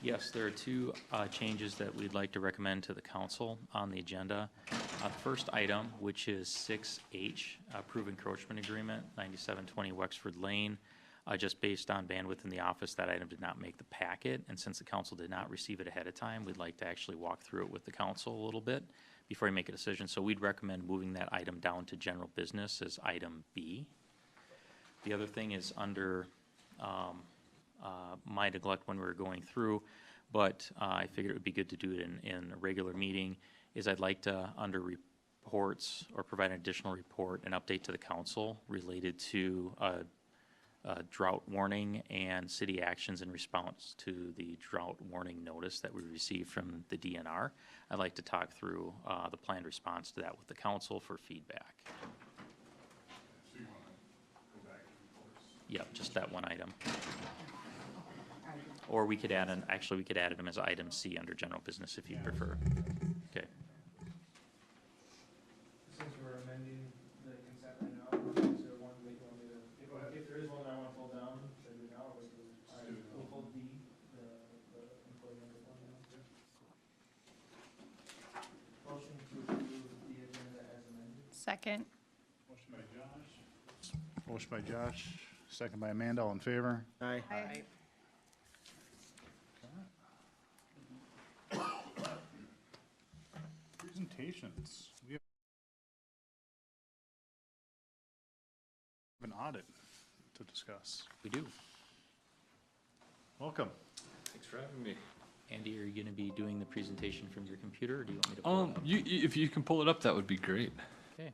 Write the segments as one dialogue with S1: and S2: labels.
S1: Yes, there are two changes that we'd like to recommend to the council on the agenda. First item, which is 6H, approve encroachment agreement, 9720 Wexford Lane. Just based on bandwidth in the office, that item did not make the packet, and since the council did not receive it ahead of time, we'd like to actually walk through it with the council a little bit before we make a decision. So we'd recommend moving that item down to general business as item B. The other thing is under my neglect when we were going through, but I figured it would be good to do it in a regular meeting, is I'd like to, under reports, or provide an additional report, an update to the council related to drought warning and city actions in response to the drought warning notice that we received from the DNR. I'd like to talk through the planned response to that with the council for feedback.
S2: So you want to go back to reports?
S1: Yep, just that one item. Or we could add we could add them as item C under general business if you prefer. Okay.
S3: Since we're amending the consent right now, is there one that you want me to, if there is one that I want to pull down, should I do it now or wait till? Alright, we'll pull D, the employee number one now. Motion to approve the agenda as amended.
S4: Second.
S2: Motion by Josh, second by Amanda, all in favor?
S3: Aye.
S4: Aye.
S2: Presentations. We have an audit to discuss.
S1: We do.
S2: Welcome.
S5: Thanks for having me.
S1: Andy, are you going to be doing the presentation from your computer, or do you want me to pull it up?
S5: If you can pull it up, that would be great.
S1: Okay.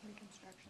S4: Reconstruction.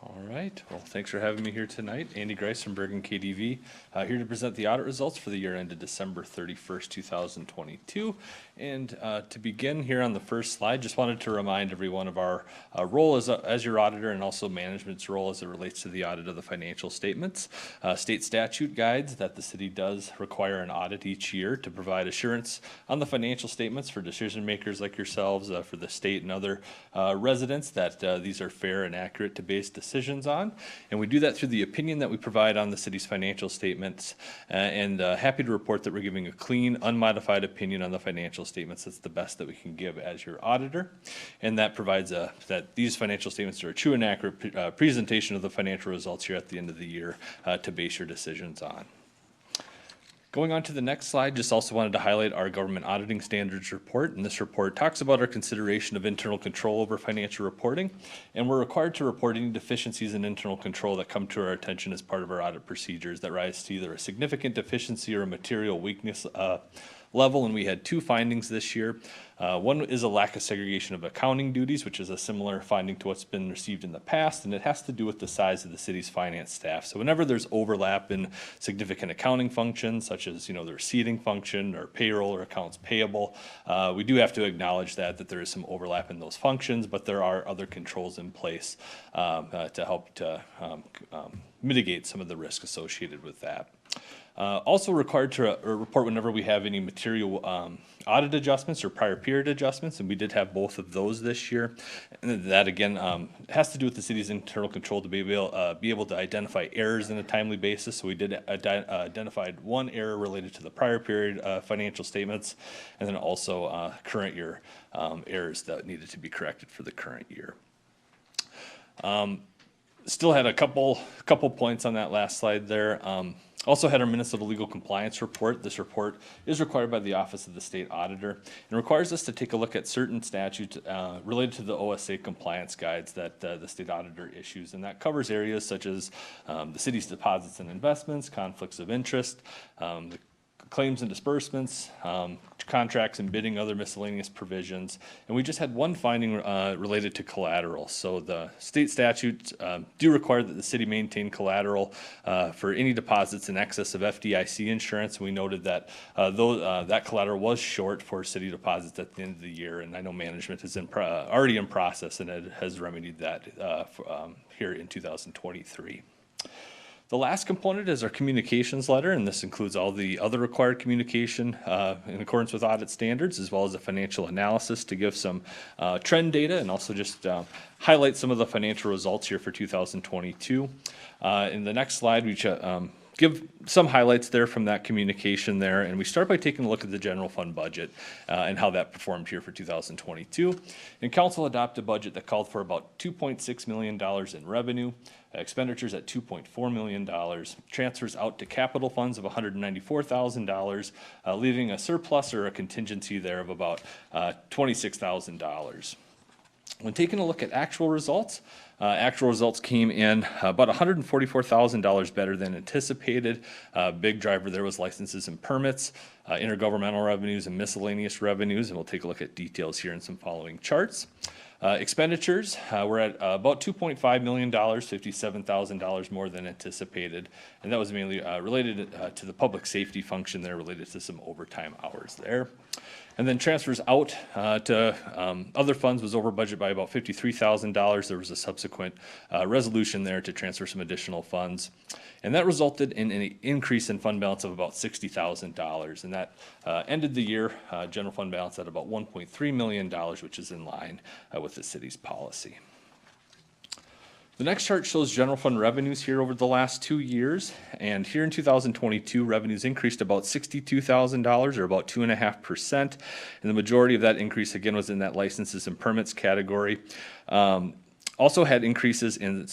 S5: All right. Well, thanks for having me here tonight. Andy Grice from Bergen KDV, here to present the audit results for the year ended December 31st, 2022. And to begin here on the first slide, just wanted to remind everyone of our role as your auditor, and also management's role as it relates to the audit of the financial statements. State statute guides that the city does require an audit each year to provide assurance on the financial statements for decision makers like yourselves, for the state and other residents, that these are fair and accurate to base decisions on. And we do that through the opinion that we provide on the city's financial statements, and happy to report that we're giving a clean, unmodified opinion on the financial statements. That's the best that we can give as your auditor, and that provides that these financial statements are a true and accurate presentation of the financial results here at the end of the year to base your decisions on. Going on to the next slide, just also wanted to highlight our government auditing standards report. And this report talks about our consideration of internal control over financial reporting. And we're required to report any deficiencies in internal control that come to our attention as part of our audit procedures that rise to either a significant deficiency or a material weakness level. And we had two findings this year. One is a lack of segregation of accounting duties, which is a similar finding to what's been received in the past, and it has to do with the size of the city's finance staff. So whenever there's overlap in significant accounting functions, such as the receiving function or payroll or accounts payable, we do have to acknowledge that there is some overlap in those functions, but there are other controls in place to help to mitigate some of the risk associated with that. Also required to report whenever we have any material audit adjustments or prior period adjustments, and we did have both of those this year. And that again has to do with the city's internal control to be able to identify errors in a timely basis. So we did identified one error related to the prior period financial statements, and then also current year errors that needed to be corrected for the current year. Still had a couple points on that last slide there. Also had our Minnesota Legal Compliance Report. This report is required by the Office of the State Auditor and requires us to take a look at certain statutes related to the OSA compliance guides that the State Auditor issues. And that covers areas such as the city's deposits and investments, conflicts of interest, the claims and disbursements, contracts and bidding, other miscellaneous provisions. And we just had one finding related to collateral. So the state statutes do require that the city maintain collateral for any deposits in excess of FDIC insurance. We noted that that collateral was short for city deposits at the end of the year, and I know management is already in process and it has remedied that here in 2023. The last component is our communications letter, and this includes all the other required communication in accordance with audit standards, as well as a financial analysis to give some trend data and also just highlight some of the financial results here for 2022. In the next slide, we give some highlights there from that communication there, and we start by taking a look at the general fund budget and how that performed here for 2022. And council adopted a budget that called for about $2.6 million in revenue, expenditures at $2.4 million, transfers out to capital funds of $194,000, leaving a surplus or a contingency there of about $26,000. When taking a look at actual results came in about $144,000 better than anticipated. Big driver there was licenses and permits, intergovernmental revenues and miscellaneous revenues, and we'll take a look at details here in some following charts. Expenditures were at about $2.5 million, $57,000 more than anticipated, and that was mainly related to the public safety function there, related to some overtime hours there. And then transfers out to other funds was over budget by about $53,000. There was a subsequent resolution there to transfer some additional funds. And that resulted in an increase in fund balance of about $60,000. And that ended the year general fund balance at about $1.3 million, which is in line with the city's policy. The next chart shows general fund revenues here over the last 2 years. And here in 2022, revenues increased about $62,000 or about 2.5%. And the majority of that increase, again, was in that licenses and permits category. Also had increases in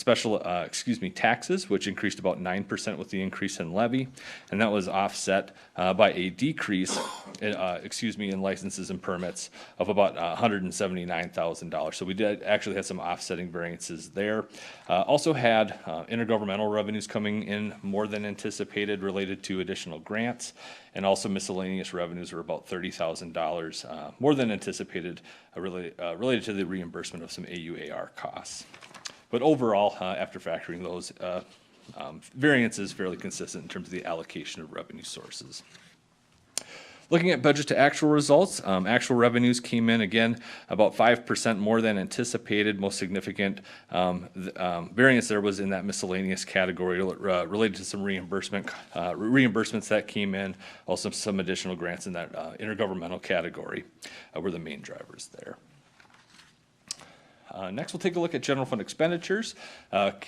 S5: taxes, which increased about 9% with the increase in levy, and that was offset by a decrease, in licenses and permits of about $179,000. So we did actually have some offsetting variances there. Also had intergovernmental revenues coming in more than anticipated related to additional grants, and also miscellaneous revenues were about $30,000 more than anticipated related to the reimbursement of some AUAR costs. But overall, after factoring those variances, fairly consistent in terms of the allocation of revenue sources. Looking at budget to actual results, actual revenues came in again about 5% more than anticipated. Most significant variance there was in that miscellaneous category related to some reimbursements that came in. Also some additional grants in that intergovernmental category were the main drivers there. Next, we'll take a look at general fund expenditures,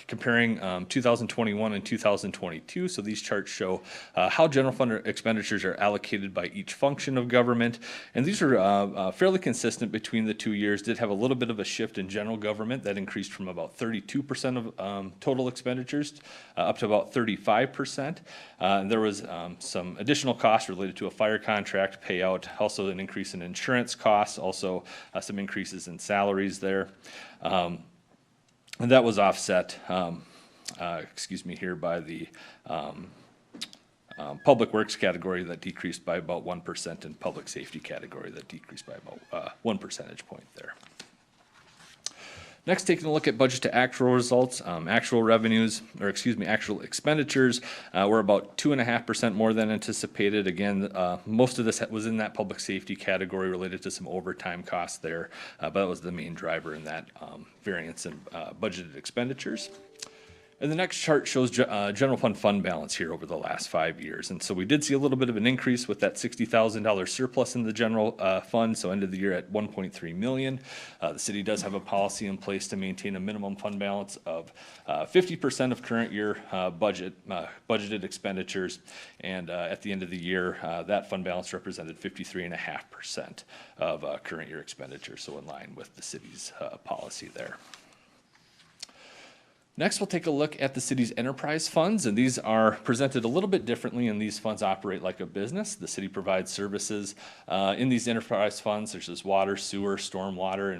S5: comparing 2021 and 2022. So these charts show how general fund expenditures are allocated by each function of government. And these are fairly consistent between the 2 years. Did have a little bit of a shift in general government that increased from about 32% of total expenditures up to about 35%. There was some additional costs related to a fire contract payout, also an increase in insurance costs, also some increases in salaries there. And that was offset, here by the public works category that decreased by about 1%, and public safety category that decreased by about 1 percentage point there. Next, taking a look at budget to actual results, actual expenditures were about 2.5% more than anticipated. Again, most of this was in that public safety category related to some overtime costs there, but that was the main driver in that variance in budgeted expenditures. And the next chart shows general fund balance here over the last 5 years. And so we did see a little bit of an increase with that $60,000 surplus in the general fund, so ended the year at $1.3 million. The city does have a policy in place to maintain a minimum fund balance of 50% of current year budgeted expenditures. And at the end of the year, that fund balance represented 53.5% of current year expenditures, so in line with the city's policy there. Next, we'll take a look at the city's enterprise funds, and these are presented a little bit differently, and these funds operate like a business. The city provides services in these enterprise funds, such as water, sewer, stormwater,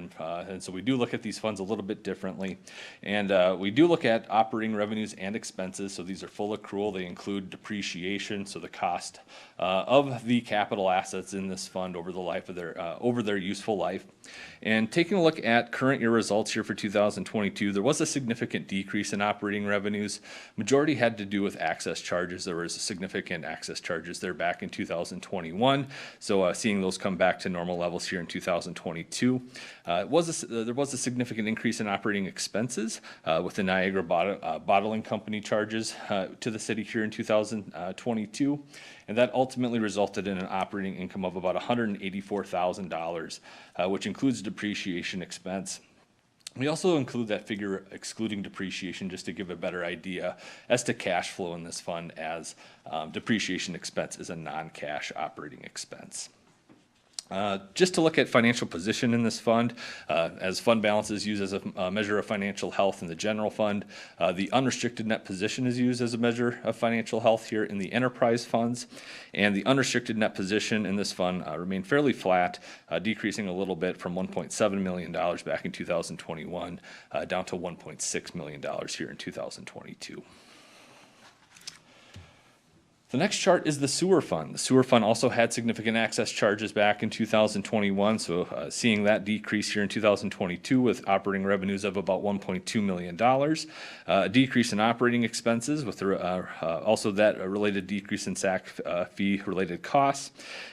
S5: and so we do look at these funds a little bit differently. And we do look at operating revenues and expenses, so these are full accrual. They include depreciation, so the cost of the capital assets in this fund over the life of their useful life. And taking a look at current year results here for 2022, there was a significant decrease in operating revenues. Majority had to do with access charges. There was significant access charges there back in 2021. So seeing those come back to normal levels here in 2022. There was a significant increase in operating expenses with the Niagara Bottling Company charges to the city here in 2022. And that ultimately resulted in an operating income of about $184,000, which includes depreciation expense. We also include that figure excluding depreciation just to give a better idea as to cash flow in this fund, as depreciation expense is a non-cash operating expense. Just to look at financial position in this fund, as fund balance is used as a measure of financial health in the general fund, the unrestricted net position is used as a measure of financial health here in the enterprise funds, and the unrestricted net position in this fund remained fairly flat, decreasing a little bit from $1.7 million back in 2021 down to $1.6 million here in 2022. The next chart is the sewer fund. The sewer fund also had significant access charges back in 2021, so seeing that decrease here in 2022 with operating revenues of about $1.2 million. A decrease in operating expenses with also that related decrease in SAC fee related costs,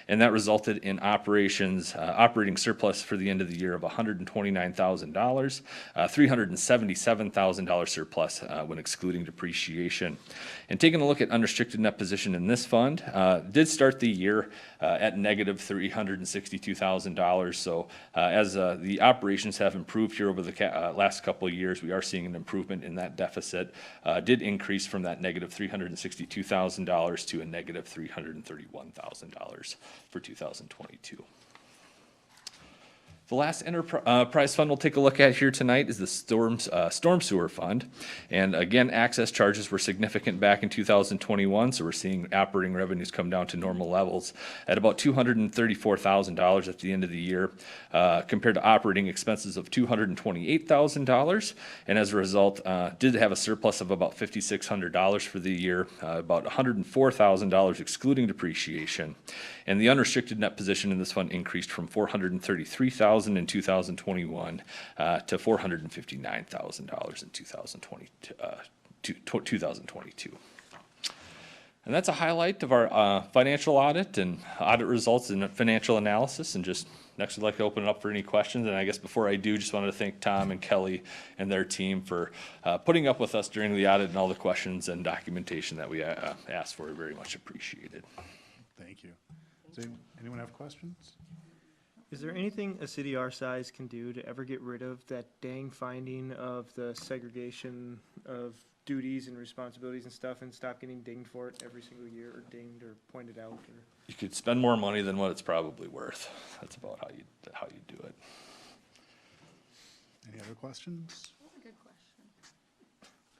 S5: and that resulted in operating surplus for the end of the year of $129,000, $377,000 surplus when excluding depreciation. And taking a look at unrestricted net position in this fund, did start the year at negative $362,000. So as the operations have improved here over the last couple of years, we are seeing an improvement in that deficit. Did increase from that negative $362,000 to a negative $331,000 for 2022. The last enterprise fund we'll take a look at here tonight is the storm sewer fund. And again, access charges were significant back in 2021, so we're seeing operating revenues come down to normal levels at about $234,000 at the end of the year, compared to operating expenses of $228,000. And as a result, did have a surplus of about $5,600 for the year, about $104,000 excluding depreciation. And the unrestricted net position in this fund increased from $433,000 in 2021 to $459,000 in 2022. And that's a highlight of our financial audit and audit results and financial analysis. And just next, I'd like to open it up for any questions. And I guess before I do, just wanted to thank Tom and Kelly and their team for putting up with us during the audit and all the questions and documentation that we asked for. Very much appreciated.
S2: Thank you. Does anyone have questions?
S3: Is there anything a city our size can do to ever get rid of that dang finding of the segregation of duties and responsibilities and stuff, and stop getting dinged for it every single year, or dinged or pointed out? Or
S5: You could spend more money than what it's probably worth. That's about how you do it.
S2: Any other questions?
S4: That's a good question.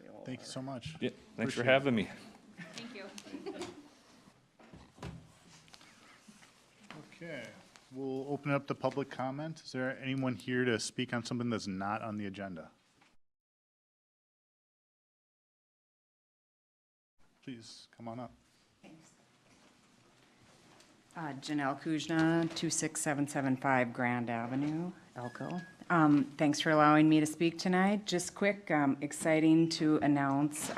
S3: they all
S2: Thank you
S3: are.
S2: so much.
S5: Yeah, thanks for
S2: Appreciate it.
S5: having me.
S4: Thank you.
S2: Okay, we'll open up the public comment. Is there anyone here to speak on something that's not on the agenda? Please, come on up.
S6: Janelle Kuzna, 26775 Grand Avenue, Elko. Thanks for allowing me to speak tonight. Just quick, exciting to announce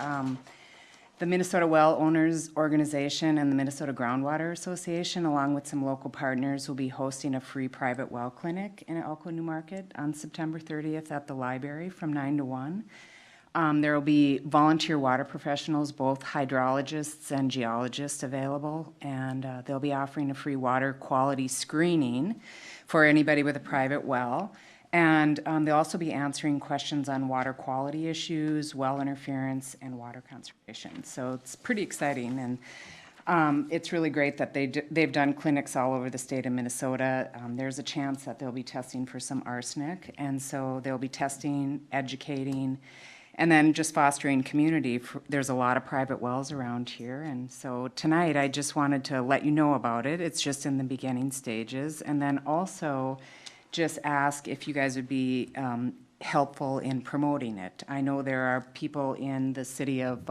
S6: the Minnesota Well Owners Organization and the Minnesota Groundwater Association, along with some local partners, will be hosting a free private well clinic in Elko New Market on September 30th at the library from 9 to 1. There will be volunteer water professionals, both hydrologists and geologists available, and they'll be offering a free water quality screening for anybody with a private well. And they'll also be answering questions on water quality issues, well interference, and water conservation. So it's pretty exciting, and it's really great that they've done clinics all over the state of Minnesota. There's a chance that they'll be testing for some arsenic, and so they'll be testing, educating, And then just fostering community. There's a lot of private wells around here, and so tonight I just wanted to let you know about it. It's just in the beginning stages. And then also just ask if you guys would be helpful in promoting it. I know there are people in the city of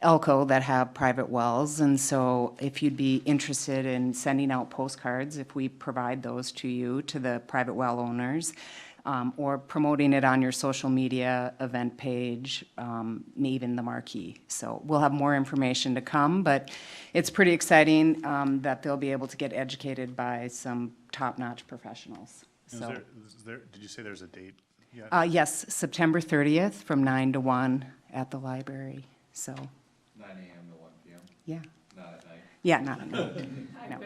S6: Elko that have private wells, and so if you'd be interested in sending out postcards, if we provide those to you, to the private well owners, or promoting it on your social media event page, even the marquee. So we'll have more information to come, but it's pretty exciting that they'll be able to get educated by some top-notch professionals. So,
S2: Did you say there's a date yet?
S6: yes, September 30th from 9 to 1 at the library, so,
S5: 9 a.m. to 1 p.m.,
S6: yeah.
S5: not at night.
S6: Yeah, not at night. No.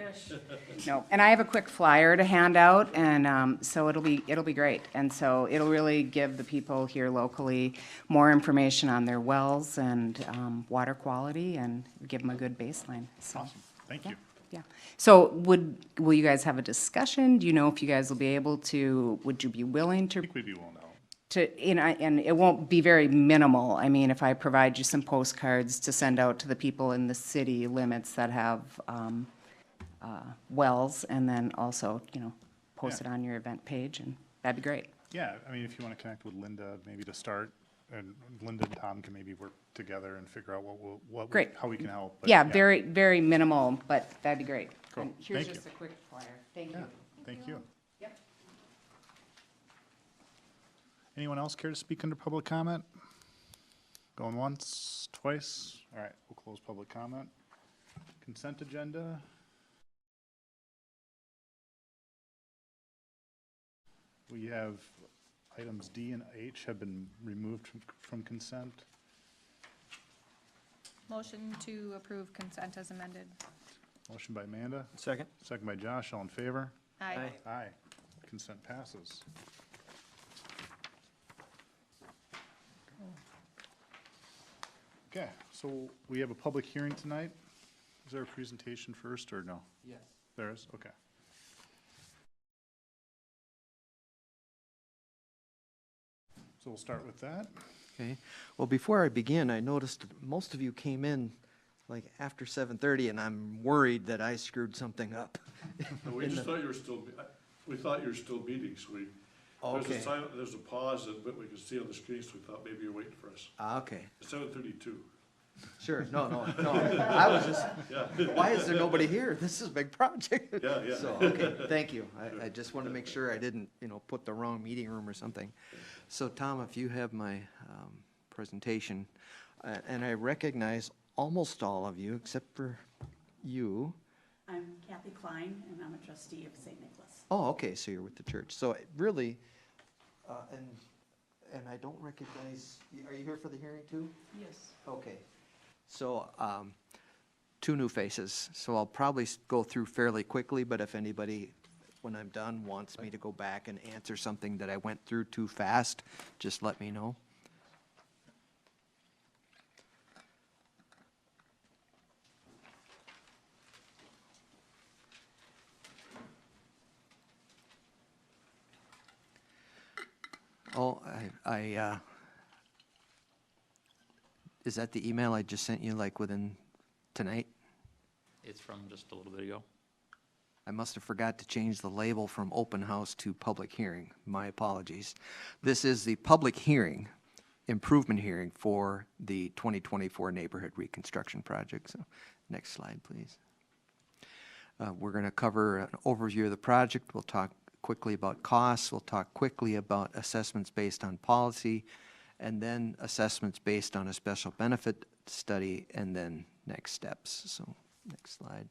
S6: No, and I have a quick flyer to hand out, and so it'll be great. And so it'll really give the people here locally more information on their wells and water quality, and give them a good baseline, so.
S2: Awesome, thank you.
S6: Yeah. So will you guys have a discussion? Do you know if you guys will be able to, would you be willing
S2: I
S6: to,
S2: think we'd be willing to help.
S6: and it won't be very minimal. I mean, if I provide you some postcards to send out to the people in the city limits that have wells, and then also, post it
S2: Yeah.
S6: on your event page, and that'd be great.
S2: Yeah, I mean, if you want to connect with Linda, maybe to start, and Linda and Tom can maybe work together and figure out
S6: Great.
S2: how we can help. but
S6: Yeah, very, very minimal, but that'd be great.
S2: Cool.
S6: And here's
S2: Thank
S6: just a quick flyer. Thank
S2: Yeah,
S6: you.
S2: thank you.
S6: Yep.
S2: Anyone else care to speak under public comment? Going once, twice? All right, we'll close public comment. Consent agenda. We have items D and H have been removed from consent.
S4: Motion to approve consent as amended.
S2: Motion by Amanda,
S3: Second?
S2: second by Josh, all in favor?
S4: Aye.
S2: Aye. Consent passes. Okay, so we have a public hearing tonight. Is there a presentation first, or no?
S5: Yes.
S2: There is, okay. So we'll start with that.
S7: Okay, well, before I begin, I noticed that most of you came in like after 7:30, and I'm worried that I screwed something up.
S8: No, we just thought you were still, we thought you were still meeting, so we, there's
S7: Okay.
S8: a silent, there's a pause that we could see on the screen, so we thought maybe you're waiting for us.
S7: Okay,
S8: 7:32,
S7: sure, no, I was just,
S8: yeah,
S7: why is there nobody here? This is a big project.
S8: yeah, yeah.
S7: So, okay, thank you. I just wanted to make sure I didn't, put the wrong meeting room or something. So, Tom, if you have my presentation, and I recognize almost all of you, except for you.
S9: I'm Kathy Klein, and I'm a trustee of St. Nicholas.
S7: Oh, okay, so you're with the church. So it really, and I don't recognize, are you here for the hearing too?
S9: Yes.
S7: Okay. So, two new faces. So I'll probably go through fairly quickly, but if anybody, when I'm done, wants me to go back and answer something that I went through too fast, just let me know. Oh, is that the email I just sent you, like within tonight?
S1: It's from just a little bit ago.
S7: I must have forgot to change the label from open house to public hearing. My apologies. This is the public hearing, improvement hearing for the 2024 neighborhood reconstruction project. So, next slide, please. We're going to cover an overview of the project. We'll talk quickly about costs. We'll talk quickly about assessments based on policy, and then assessments based on a special benefit study, and then next steps. So, next slide.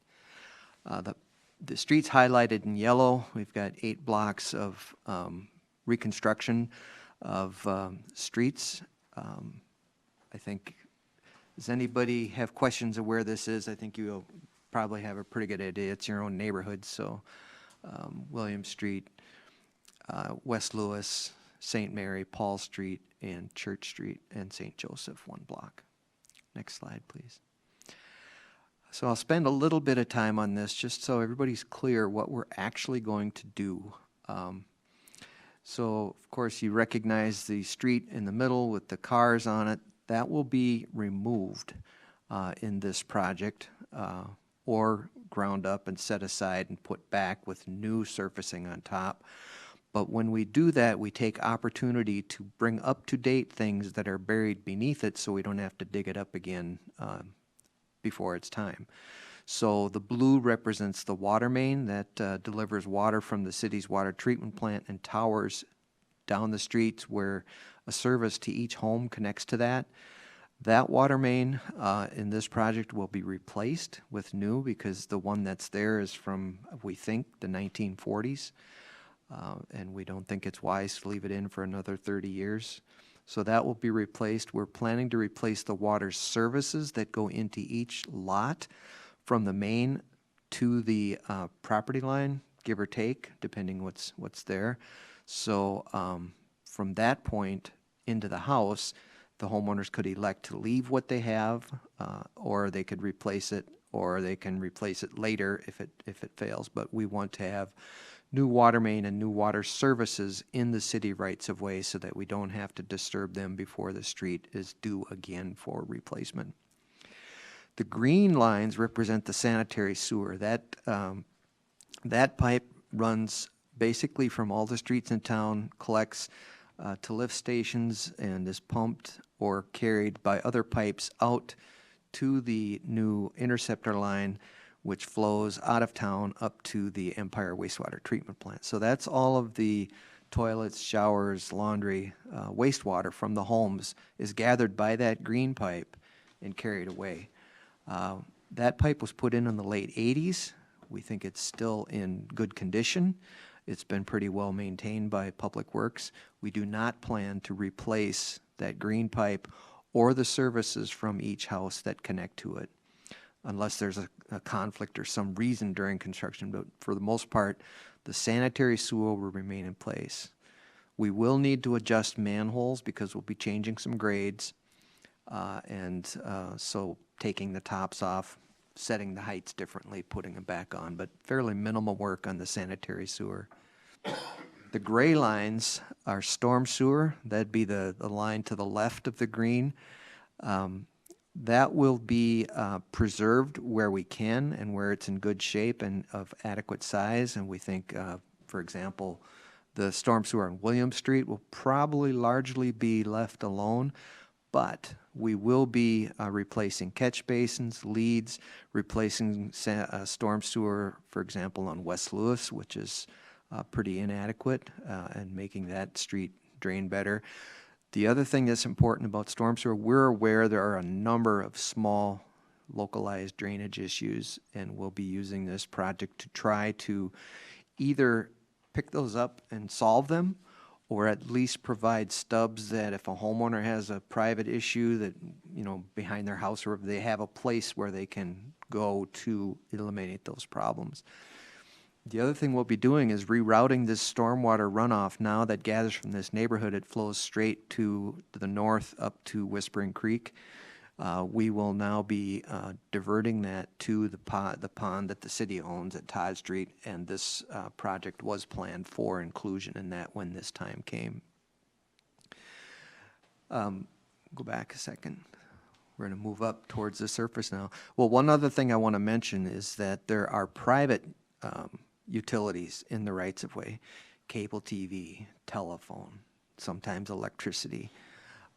S7: The streets highlighted in yellow, we've got 8 blocks of reconstruction of streets. I think, does anybody have questions of where this is? I think you'll probably have a pretty good idea. It's your own neighborhood, so William Street, West Lewis, St. Mary, Paul Street, and Church Street, and St. Joseph, 1 block. Next slide, please. So I'll spend a little bit of time on this just so everybody's clear what we're actually going to do. So, of course, you recognize the street in the middle with the cars on it. That will be removed in this project or ground up and set aside and put back with new surfacing on top. But when we do that, we take opportunity to bring up-to-date things that are buried beneath it so we don't have to dig it up again before it's time. So the blue represents the water main that delivers water from the city's water treatment plant and towers down the streets where a service to each home connects to that. That water main in this project will be replaced with new because the one that's there is from, we think, the 1940s. And we don't think it's wise to leave it in for another 30 years. So that will be replaced. We're planning to replace the water services that go into each lot from the main to the property line, give or take, depending what's there. So from that point into the house, the homeowners could elect to leave what they have, or they could replace it, or they can replace it later if it fails. But we want to have new water main and new water services in the city rights of way so that we don't have to disturb them before the street is due again for replacement. The green lines represent the sanitary sewer. That pipe runs basically from all the streets in town, collects to lift stations, and is pumped or carried by other pipes out to the new interceptor line, which flows out of town up to the Empire Wastewater Treatment Plant. So that's all of the toilets, showers, laundry, wastewater from the homes is gathered by that green pipe and carried away. That pipe was put in the late 80s. We think it's still in good condition. It's been pretty well maintained by Public Works. We do not plan to replace that green pipe or the services from each house that connect to it, unless there's a conflict or some reason during construction. But for the most part, the sanitary sewer will remain in place. We will need to adjust manholes because we'll be changing some grades, so taking the tops off, setting the heights differently, putting them back on, but fairly minimal work on the sanitary sewer. The gray lines are storm sewer. That'd be the line to the left of the green. That will be preserved where we can and where it's in good shape and of adequate size. And we think, for example, the storm sewer on William Street will probably largely be left alone, but we will be replacing catch basins, leads, replacing storm sewer, for example, on West Lewis, which is pretty inadequate, and making that street drain better. The other thing that's important about storm sewer, we're aware there are a number of small localized drainage issues, and we'll be using this project to try to either pick those up and solve them, or at least provide stubs that if a homeowner has a private issue that, behind their house, or if they have a place where they can go to eliminate those problems. The other thing we'll be doing is rerouting this stormwater runoff now that gathers from this neighborhood. It flows straight to the north up to Whispering Creek. We will now be diverting that to the pond that the city owns at Todd Street, and this project was planned for inclusion in that when this time came. Go back a second. We're going to move up towards the surface now. Well, one other thing I want to mention is that there are private utilities in the rights of way, cable TV, telephone, sometimes electricity.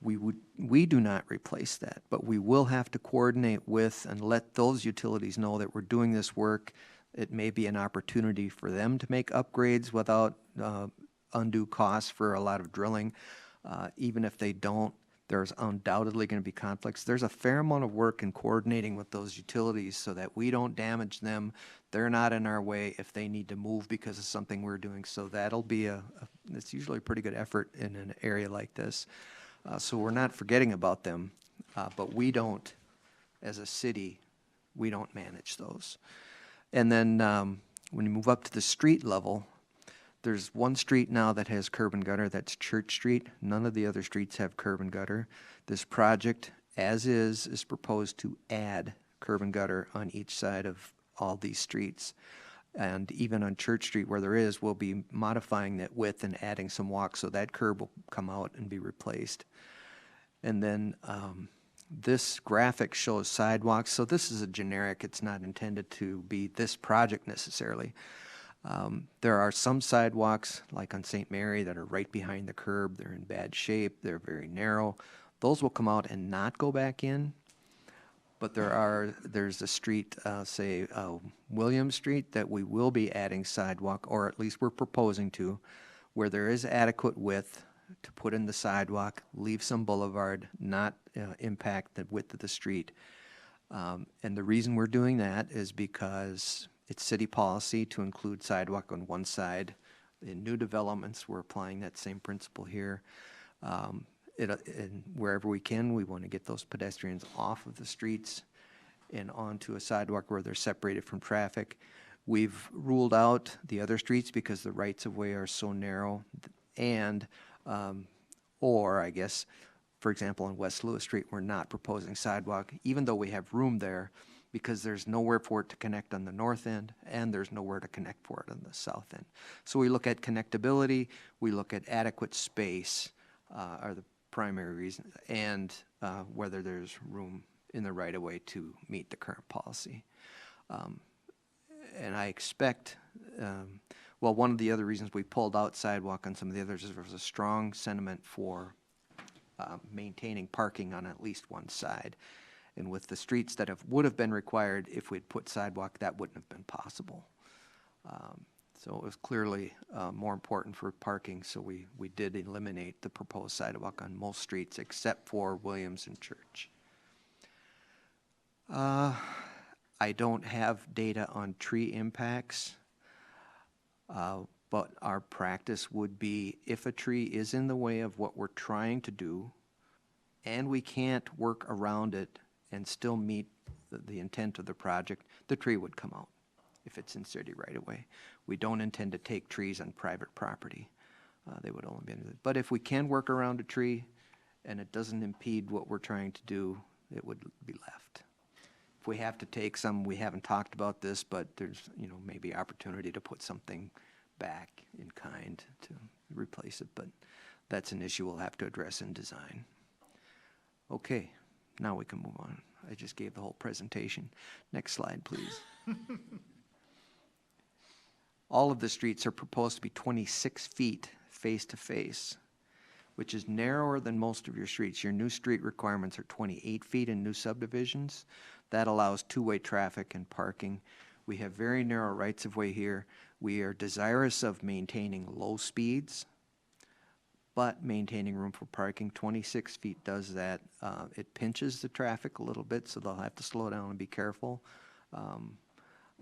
S7: We do not replace that, but we will have to coordinate with and let those utilities know that we're doing this work. It may be an opportunity for them to make upgrades without undue costs for a lot of drilling. Even if they don't, there's undoubtedly going to be conflicts. There's a fair amount of work in coordinating with those utilities so that we don't damage them. They're not in our way if they need to move because of something we're doing. So that'll be it's usually a pretty good effort in an area like this. So we're not forgetting about them, but we don't, as a city, we don't manage those. And then when you move up to the street level, there's one street now that has curb and gutter, that's Church Street. None of the other streets have curb and gutter. This project, as is proposed to add curb and gutter on each side of all these streets. And even on Church Street where there is, we'll be modifying that width and adding some walk, so that curb will come out and be replaced. And then this graphic shows sidewalks, so this is a generic, it's not intended to be this project necessarily. There are some sidewalks, like on St. Mary, that are right behind the curb, they're in bad shape, they're very narrow. Those will come out and not go back in. But there's a street, say William Street, that we will be adding sidewalk, or at least we're proposing to, where there is adequate width to put in the sidewalk, leave some boulevard, not impact the width of the street. And the reason we're doing that is because it's city policy to include sidewalk on one side. In new developments, we're applying that same principle here. And wherever we can, we want to get those pedestrians off of the streets and onto a sidewalk where they're separated from traffic. We've ruled out the other streets because the rights-of-way are so narrow. And, or I guess, for example, on West Lewis Street, we're not proposing sidewalk, even though we have room there, because there's nowhere for it to connect on the north end, and there's nowhere to connect for it on the south end. So we look at connectability, we look at adequate space, are the primary reason, and whether there's room in the right-of-way to meet the current policy. And I expect, well, one of the other reasons we pulled out sidewalk on some of the others is there was a strong sentiment for maintaining parking on at least one side. And with the streets that would have been required if we'd put sidewalk, that wouldn't have been possible. So it was clearly more important for parking, so we did eliminate the proposed sidewalk on most streets except for Williams and Church. I don't have data on tree impacts, but our practice would be if a tree is in the way of what we're trying to do and we can't work around it and still meet the intent of the project, the tree would come out if it's in city right away. We don't intend to take trees on private property. They would only be, but if we can work around a tree and it doesn't impede what we're trying to do, it would be left. If we have to take some, we haven't talked about this, but there's, you know, maybe opportunity to put something back in kind to replace it, but that's an issue we'll have to address in design. Okay, now we can move on. I just gave the whole presentation. Next slide, please. All of the streets are proposed to be 26 feet face to face, which is narrower than most of your streets. Your new street requirements are 28 feet in new subdivisions. That allows two-way traffic and parking. We have very narrow rights-of-way here. We are desirous of maintaining low speeds, but maintaining room for parking. 26 feet does that. It pinches the traffic a little bit, so they'll have to slow down and be careful.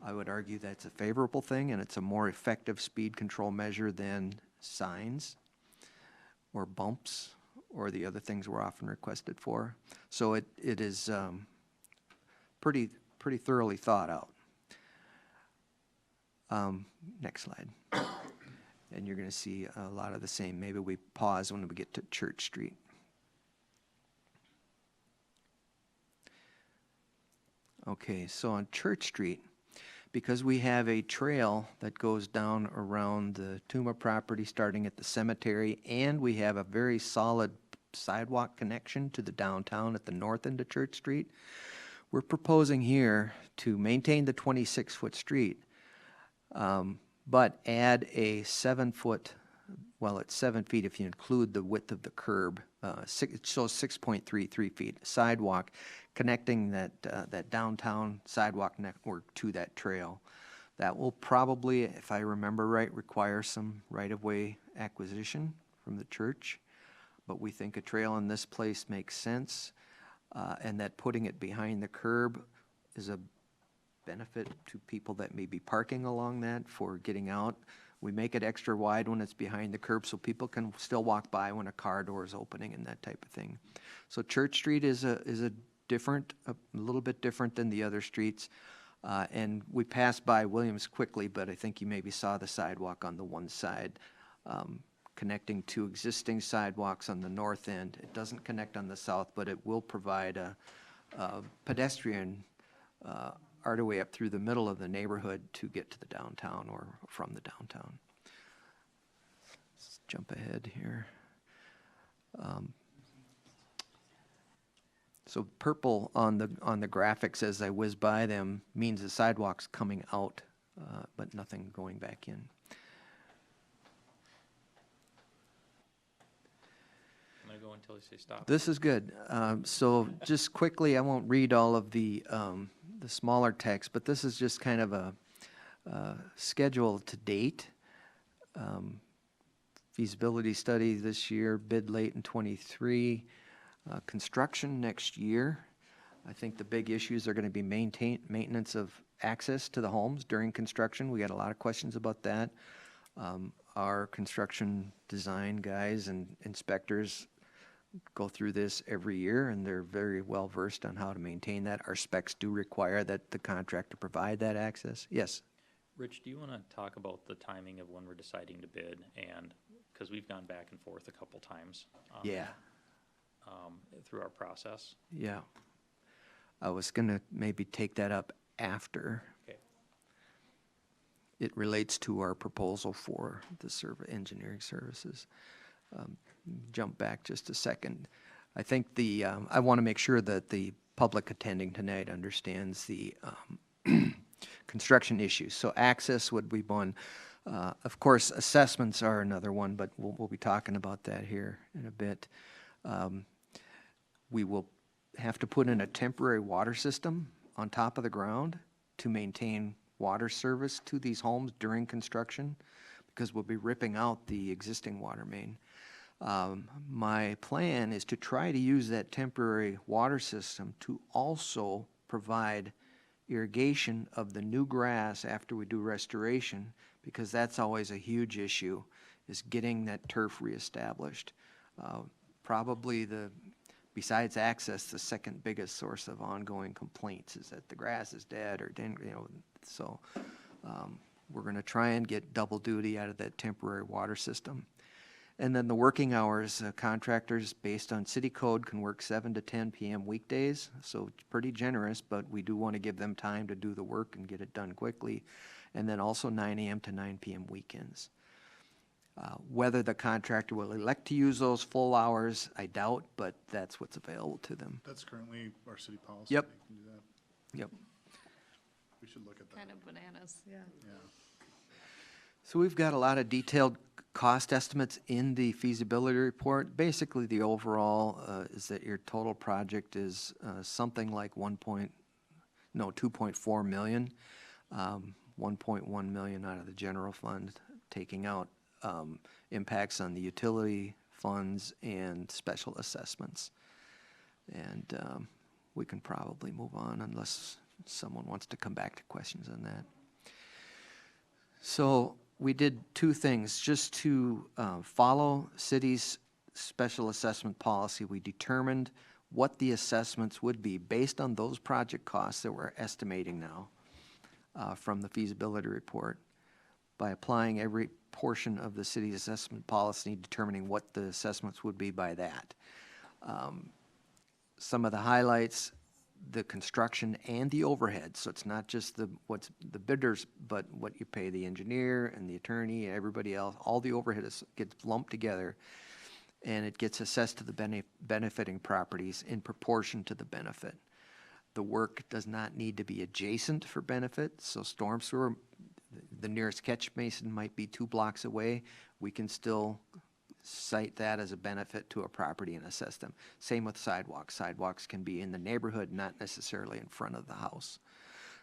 S7: I would argue that's a favorable thing, and it's a more effective speed control measure than signs or bumps or the other things we're often requested for. So it is pretty thoroughly thought out. Next slide. And you're going to see a lot of the same. Maybe we pause when we get to Church Street. Okay, so on Church Street, because we have a trail that goes down around the Tuma property starting at the cemetery, and we have a very solid sidewalk connection to the downtown at the north end of Church Street, we're proposing here to maintain the 26-foot street, but add a 7-foot, well, it's 7 feet if you include the width of the curb. It shows 6.33 feet sidewalk connecting that downtown sidewalk network to that trail. That will probably, if I remember right, require some right-of-way acquisition from the church, but we think a trail in this place makes sense, and that putting it behind the curb is a benefit to people that may be parking along that for getting out. We make it extra wide when it's behind the curb so people can still walk by when a car door is opening and that type of thing. So Church Street is a little bit different than the other streets. And we passed by Williams quickly, but I think you maybe saw the sidewalk on the one side connecting to existing sidewalks on the north end. It doesn't connect on the south, but it will provide a pedestrian our way up through the middle of the neighborhood to get to the downtown or from the downtown. Let's jump ahead here. So purple on the graphics as I whiz by them means the sidewalk's coming out, but nothing going back in.
S1: I'm going to go until you say stop.
S7: This is good. So just quickly, I won't read all of the smaller text, but this is just kind of a schedule to date. Feasibility study this year, bid late in '23. Construction next year. I think the big issues are going to be maintenance of access to the homes during construction. We got a lot of questions about that. Our construction design guys and inspectors go through this every year, and they're very well versed on how to maintain that. Our specs do require that the contractor provide that access. Yes.
S1: Rich, do you want to talk about the timing of when we're deciding to bid? And because we've gone back and forth a couple times.
S7: Yeah.
S1: Through our process.
S7: Yeah. I was going to maybe take that up after.
S1: Okay.
S7: It relates to our proposal for the engineering services. Jump back just a second. I think I want to make sure that the public attending tonight understands the construction issues. So access would be one. Of course, assessments are another one, but we'll be talking about that here in a bit. We will have to put in a temporary water system on top of the ground to maintain water service to these homes during construction, because we'll be ripping out the existing water main. My plan is to try to use that temporary water system to also provide irrigation of the new grass after we do restoration, because that's always a huge issue, is getting that turf reestablished. Probably besides access, the second biggest source of ongoing complaints is that the grass is dead or didn't, so we're going to try and get double duty out of that temporary water system. And then the working hours, contractors based on city code can work 7 to 10 p.m. weekdays, so it's pretty generous, but we do want to give them time to do the work and get it done quickly. And then also 9 a.m. to 9 p.m. weekends. Whether the contractor will elect to use those full hours, I doubt, but that's what's available to them.
S2: That's currently our city policy.
S7: Yep.
S2: They can do that.
S7: Yep.
S2: We should look at that.
S4: Kind of bananas, yeah.
S2: Yeah.
S7: So we've got a lot of detailed cost estimates in the feasibility report. Basically, the overall is that your total project is something like 2.4 million, 1.1 million out of the general fund, taking out impacts on the utility funds and special assessments. And we can probably move on unless someone wants to come back to questions on that. So we did two things. Just to follow city's special assessment policy, we determined what the assessments would be based on those project costs that we're estimating now from the feasibility report, by applying every portion of the city's assessment policy, determining what the assessments would be by that. Some of the highlights: the construction and the overhead. So it's not just what's the bidders, but what you pay the engineer and the attorney and everybody else. All the overhead gets lumped together, and it gets assessed to the benefiting properties in proportion to the benefit. The work does not need to be adjacent for benefit. So storm sewer, the nearest catch basin might be 2 blocks away. We can still cite that as a benefit to a property and assess them. Same with sidewalks. Sidewalks can be in the neighborhood, not necessarily in front of the house.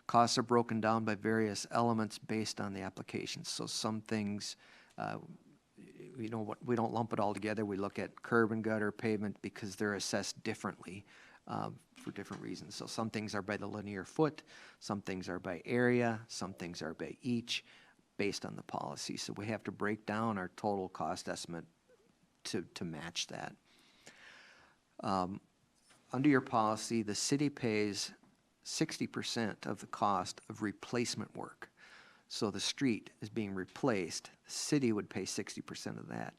S7: Costs are broken down by various elements based on the application. So some things, we don't lump it all together. We look at curb and gutter, pavement, because they're assessed differently for different reasons. So some things are by the linear foot, some things are by area, some things are by each, based on the policy. So we have to break down our total cost estimate to match that. Under your policy, the city pays 60% of the cost of replacement work. So the street is being replaced, the city would pay 60% of that.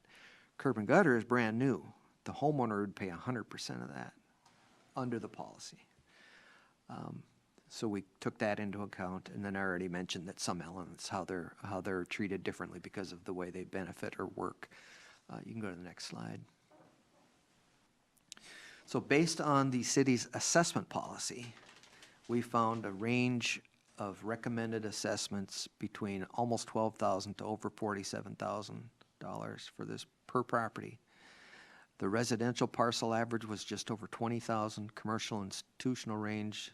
S7: Curb and gutter is brand new. The homeowner would pay 100% of that under the policy. So we took that into account, and then I already mentioned that some elements, how they're treated differently because of the way they benefit or work. You can go to the next slide. So based on the city's assessment policy, we found a range of recommended assessments between almost $12,000 to over $47,000 for this per property. The residential parcel average was just over 20,000, commercial institutional range,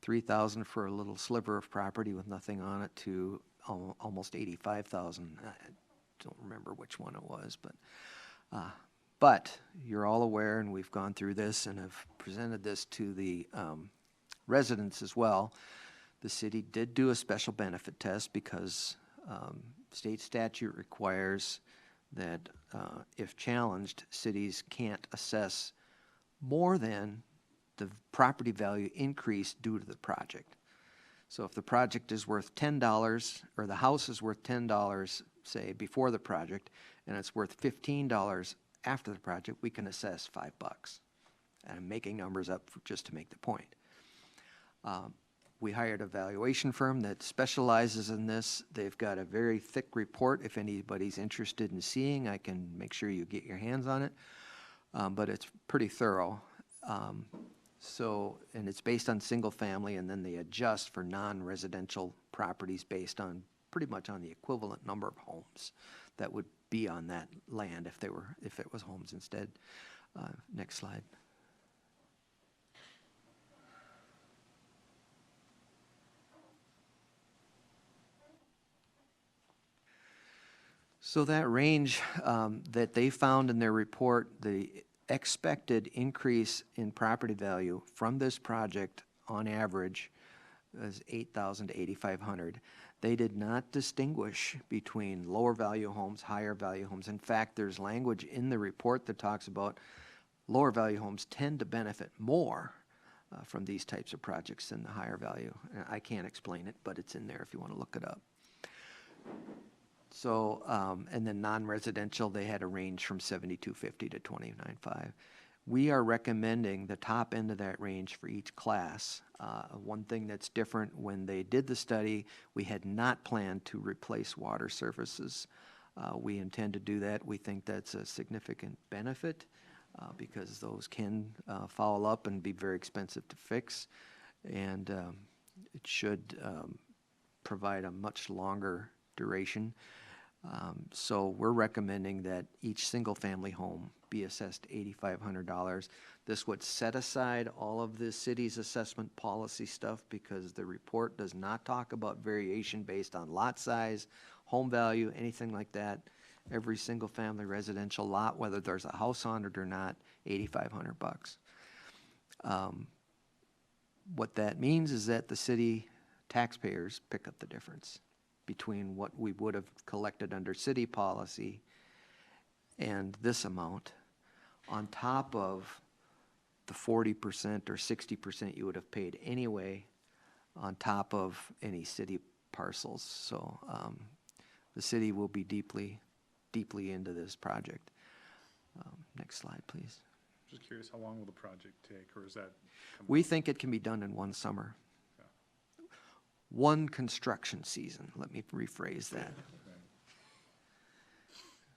S7: 3,000 for a little sliver of property with nothing on it, to almost 85,000. I don't remember which one it was, but you're all aware, and we've gone through this and have presented this to the residents as well. The city did do a special benefit test because state statute requires that if challenged, cities can't assess more than the property value increase due to the project. So if the project is worth $10, or the house is worth $10, say, before the project, and it's worth $15 after the project, we can assess $5. And I'm making numbers up just to make the point. We hired a valuation firm that specializes in this. They've got a very thick report. If anybody's interested in seeing, I can make sure you get your hands on it. But it's pretty thorough. And it's based on single family, and then they adjust for non-residential properties based on pretty much on the equivalent number of homes that would be on that land if it was homes instead. Next slide. So that range that they found in their report, the expected increase in property value from this project on average is $8,000 to $8,500. They did not distinguish between lower value homes, higher value homes. In fact, there's language in the report that talks about lower value homes tend to benefit more from these types of projects than the higher value. I can't explain it, but it's in there if you want to look it up. So, and then non-residential, they had a range from $7,250 to $29,500. We are recommending the top end of that range for each class. One thing that's different, when they did the study, we had not planned to replace water services. We intend to do that. We think that's a significant benefit because those can foul up and be very expensive to fix. And it should provide a much longer duration. So we're recommending that each single-family home be assessed $8,500. This would set aside all of the city's assessment policy stuff because the report does not talk about variation based on lot size, home value, anything like that. Every single-family residential lot, whether there's a house on it or not, $8,500. What that means is that the city taxpayers pick up the difference between what we would have collected under city policy and this amount, on top of the 40% or 60% you would have paid anyway, on top of any city parcels. So the city will be deeply, deeply into this project. Next slide, please.
S2: Just curious, how long will the project take, or is that?
S7: We think it can be done in one summer. One construction season, let me rephrase that.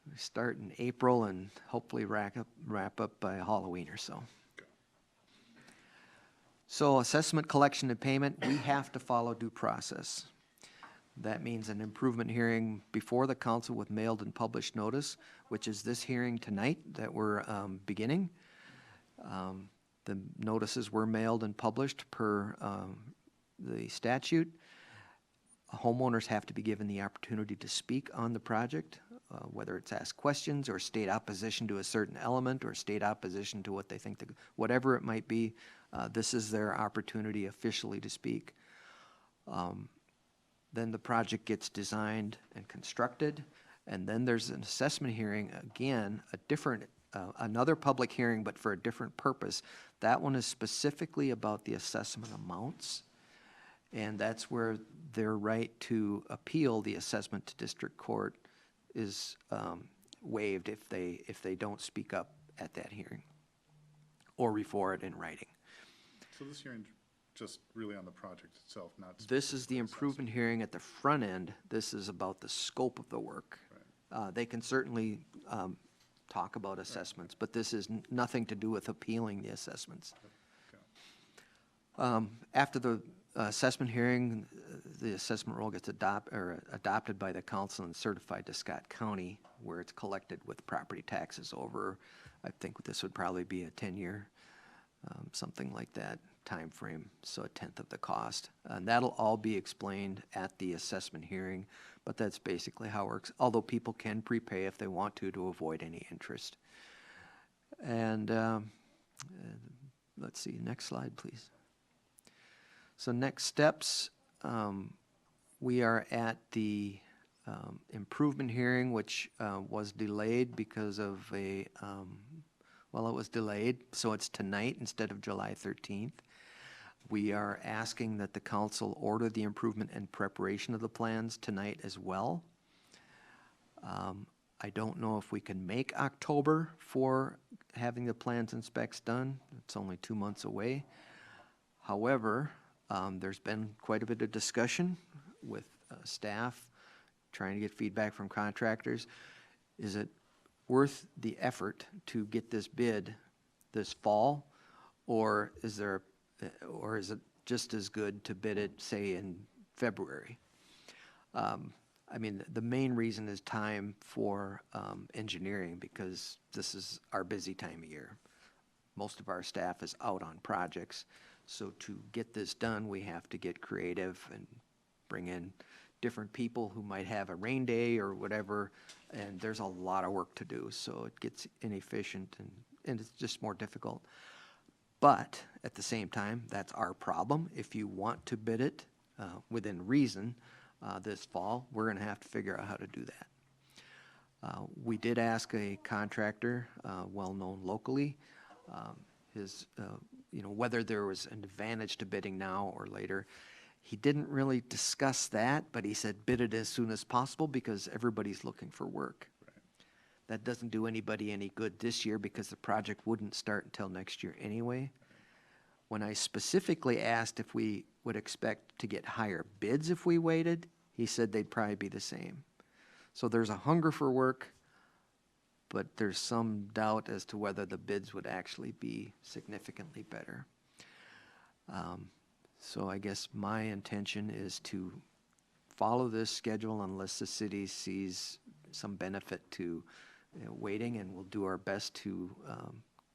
S7: We start in April and hopefully wrap up by Halloween or so. So assessment, collection, and payment, we have to follow due process. That means an improvement hearing before the council with mailed and published notice, which is this hearing tonight that we're beginning. The notices were mailed and published per the statute. Homeowners have to be given the opportunity to speak on the project, whether it's ask questions or state opposition to a certain element or state opposition to what they think, whatever it might be. This is their opportunity officially to speak. Then the project gets designed and constructed, and then there's an assessment hearing, again, a different, another public hearing, but for a different purpose. That one is specifically about the assessment amounts. And that's where their right to appeal the assessment to district court is waived if they don't speak up at that hearing or before it in writing.
S2: So this hearing just really on the project itself, not.
S7: This is the
S2: specifically
S7: improvement hearing at the front end. This is about the scope of the work. They can certainly talk about assessments, but this is nothing to do with appealing the assessments. After the assessment hearing, the assessment roll gets adopted by the council and certified to Scott County, where it's collected with property taxes over, I think this would probably be a 10-year, something like that time frame, so a tenth of the cost. And that'll all be explained at the assessment hearing, but that's basically how it works, although people can prepay if they want to avoid any interest. And let's see, next slide, please. So next steps, we are at the improvement hearing, which was delayed because of it was delayed, so it's tonight instead of July 13th. We are asking that the council order the improvement and preparation of the plans tonight as well. I don't know if we can make October for having the plans and specs done. It's only 2 months away. However, there's been quite a bit of discussion with staff, trying to get feedback from contractors. Is it worth the effort to get this bid this fall, or is it just as good to bid it, say, in February? I mean, the main reason is time for engineering, because this is our busy time of year. Most of our staff is out on projects, so to get this done, we have to get creative and bring in different people who might have a rain day or whatever, and there's a lot of work to do, so it gets inefficient and it's just more difficult. But at the same time, that's our problem. If you want to bid it within reason this fall, we're going to have to figure out how to do that. We did ask a contractor, well-known locally, whether there was an advantage to bidding now or later. He didn't really discuss that, but he said bid it as soon as possible because everybody's looking for work. That doesn't do anybody any good this year because the project wouldn't start until next year anyway. When I specifically asked if we would expect to get higher bids if we waited, he said they'd probably be the same. So there's a hunger for work, but there's some doubt as to whether the bids would actually be significantly better. So I guess my intention is to follow this schedule unless the city sees some benefit to waiting, and we'll do our best to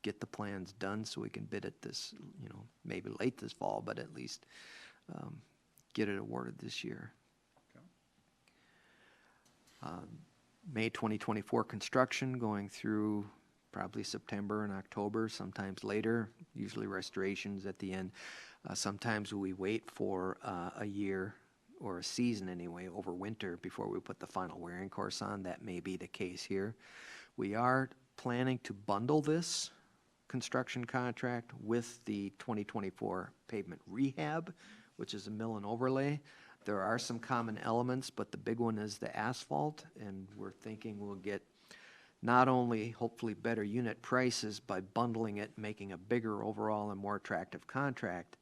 S7: get the plans done so we can bid it this, maybe late this fall, but at least get it awarded this year. May 2024 construction going through probably September and October, sometimes later, usually restorations at the end. Sometimes we wait for a year or a season anyway, over winter, before we put the final wearing course on. That may be the case here. We are planning to bundle this construction contract with the 2024 pavement rehab, which is a mill and overlay. There are some common elements, but the big one is the asphalt, and we're thinking we'll get not only hopefully better unit prices by bundling it, making a bigger overall and more attractive contract,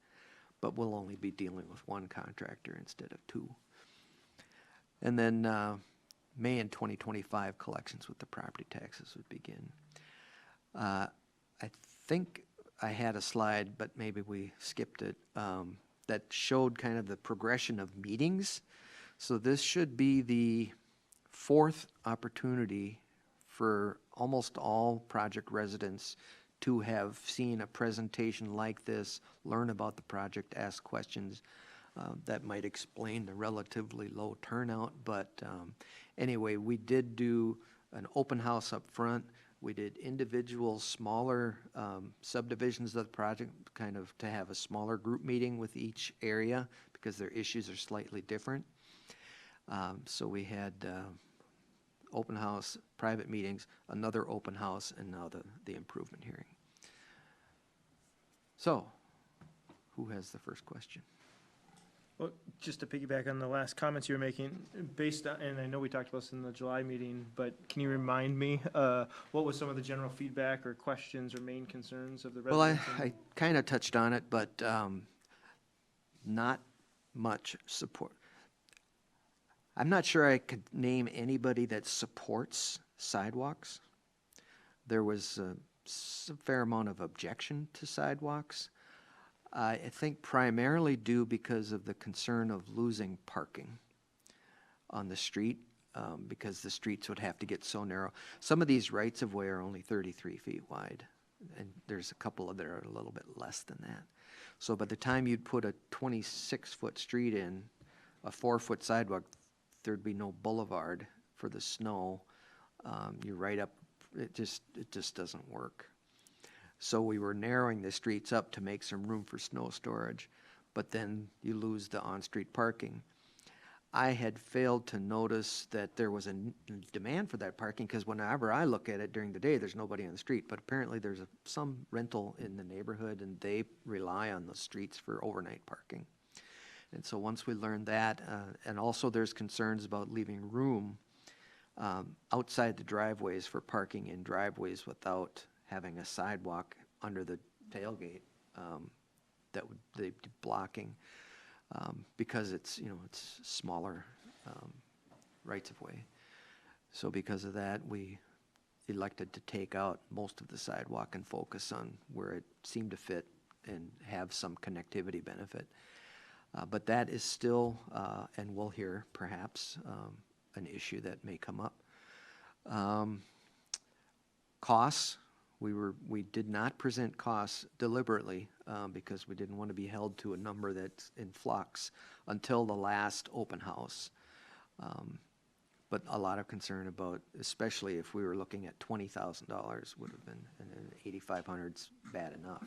S7: but we'll only be dealing with one contractor instead of two. And then May in 2025, collections with the property taxes would begin. I think I had a slide, but maybe we skipped it, that showed kind of the progression of meetings. So this should be the fourth opportunity for almost all project residents to have seen a presentation like this, learn about the project, ask questions. That might explain the relatively low turnout, but anyway, we did do an open house up front. We did individual smaller subdivisions of the project, kind of to have a smaller group meeting with each area because their issues are slightly different. So we had open house, private meetings, another open house, and now the improvement hearing. So, who has the first question?
S3: Well, just to piggyback on the last comments you were making, based on, and I know we talked about this in the July meeting, but can you remind me, what was some of the general feedback or questions or main concerns of the
S7: Well,
S3: residents?
S7: I kind of touched on it, but not much support. I'm not sure I could name anybody that supports sidewalks. There was a fair amount of objection to sidewalks. I think primarily due because of the concern of losing parking on the street, because the streets would have to get so narrow. Some of these rights-of-way are only 33 feet wide, and there's a couple of that are a little bit less than that. So by the time you'd put a 26-foot street in, a 4-foot sidewalk, there'd be no boulevard for the snow. You're right up, it just doesn't work. So we were narrowing the streets up to make some room for snow storage, but then you lose the on-street parking. I had failed to notice that there was a demand for that parking, because whenever I look at it during the day, there's nobody on the street, but apparently there's some rental in the neighborhood, and they rely on the streets for overnight parking. And so once we learned that, and also there's concerns about leaving room outside the driveways for parking in driveways without having a sidewalk under the tailgate that would they'd be blocking, because it's smaller rights of way. So because of that, we elected to take out most of the sidewalk and focus on where it seemed to fit and have some connectivity benefit. But that is still, and we'll hear perhaps, an issue that may come up. Costs, we did not present costs deliberately, because we didn't want to be held to a number that's in flux until the last open house. But a lot of concern about, especially if we were looking at $20,000 would have been, and then 8,500's bad enough.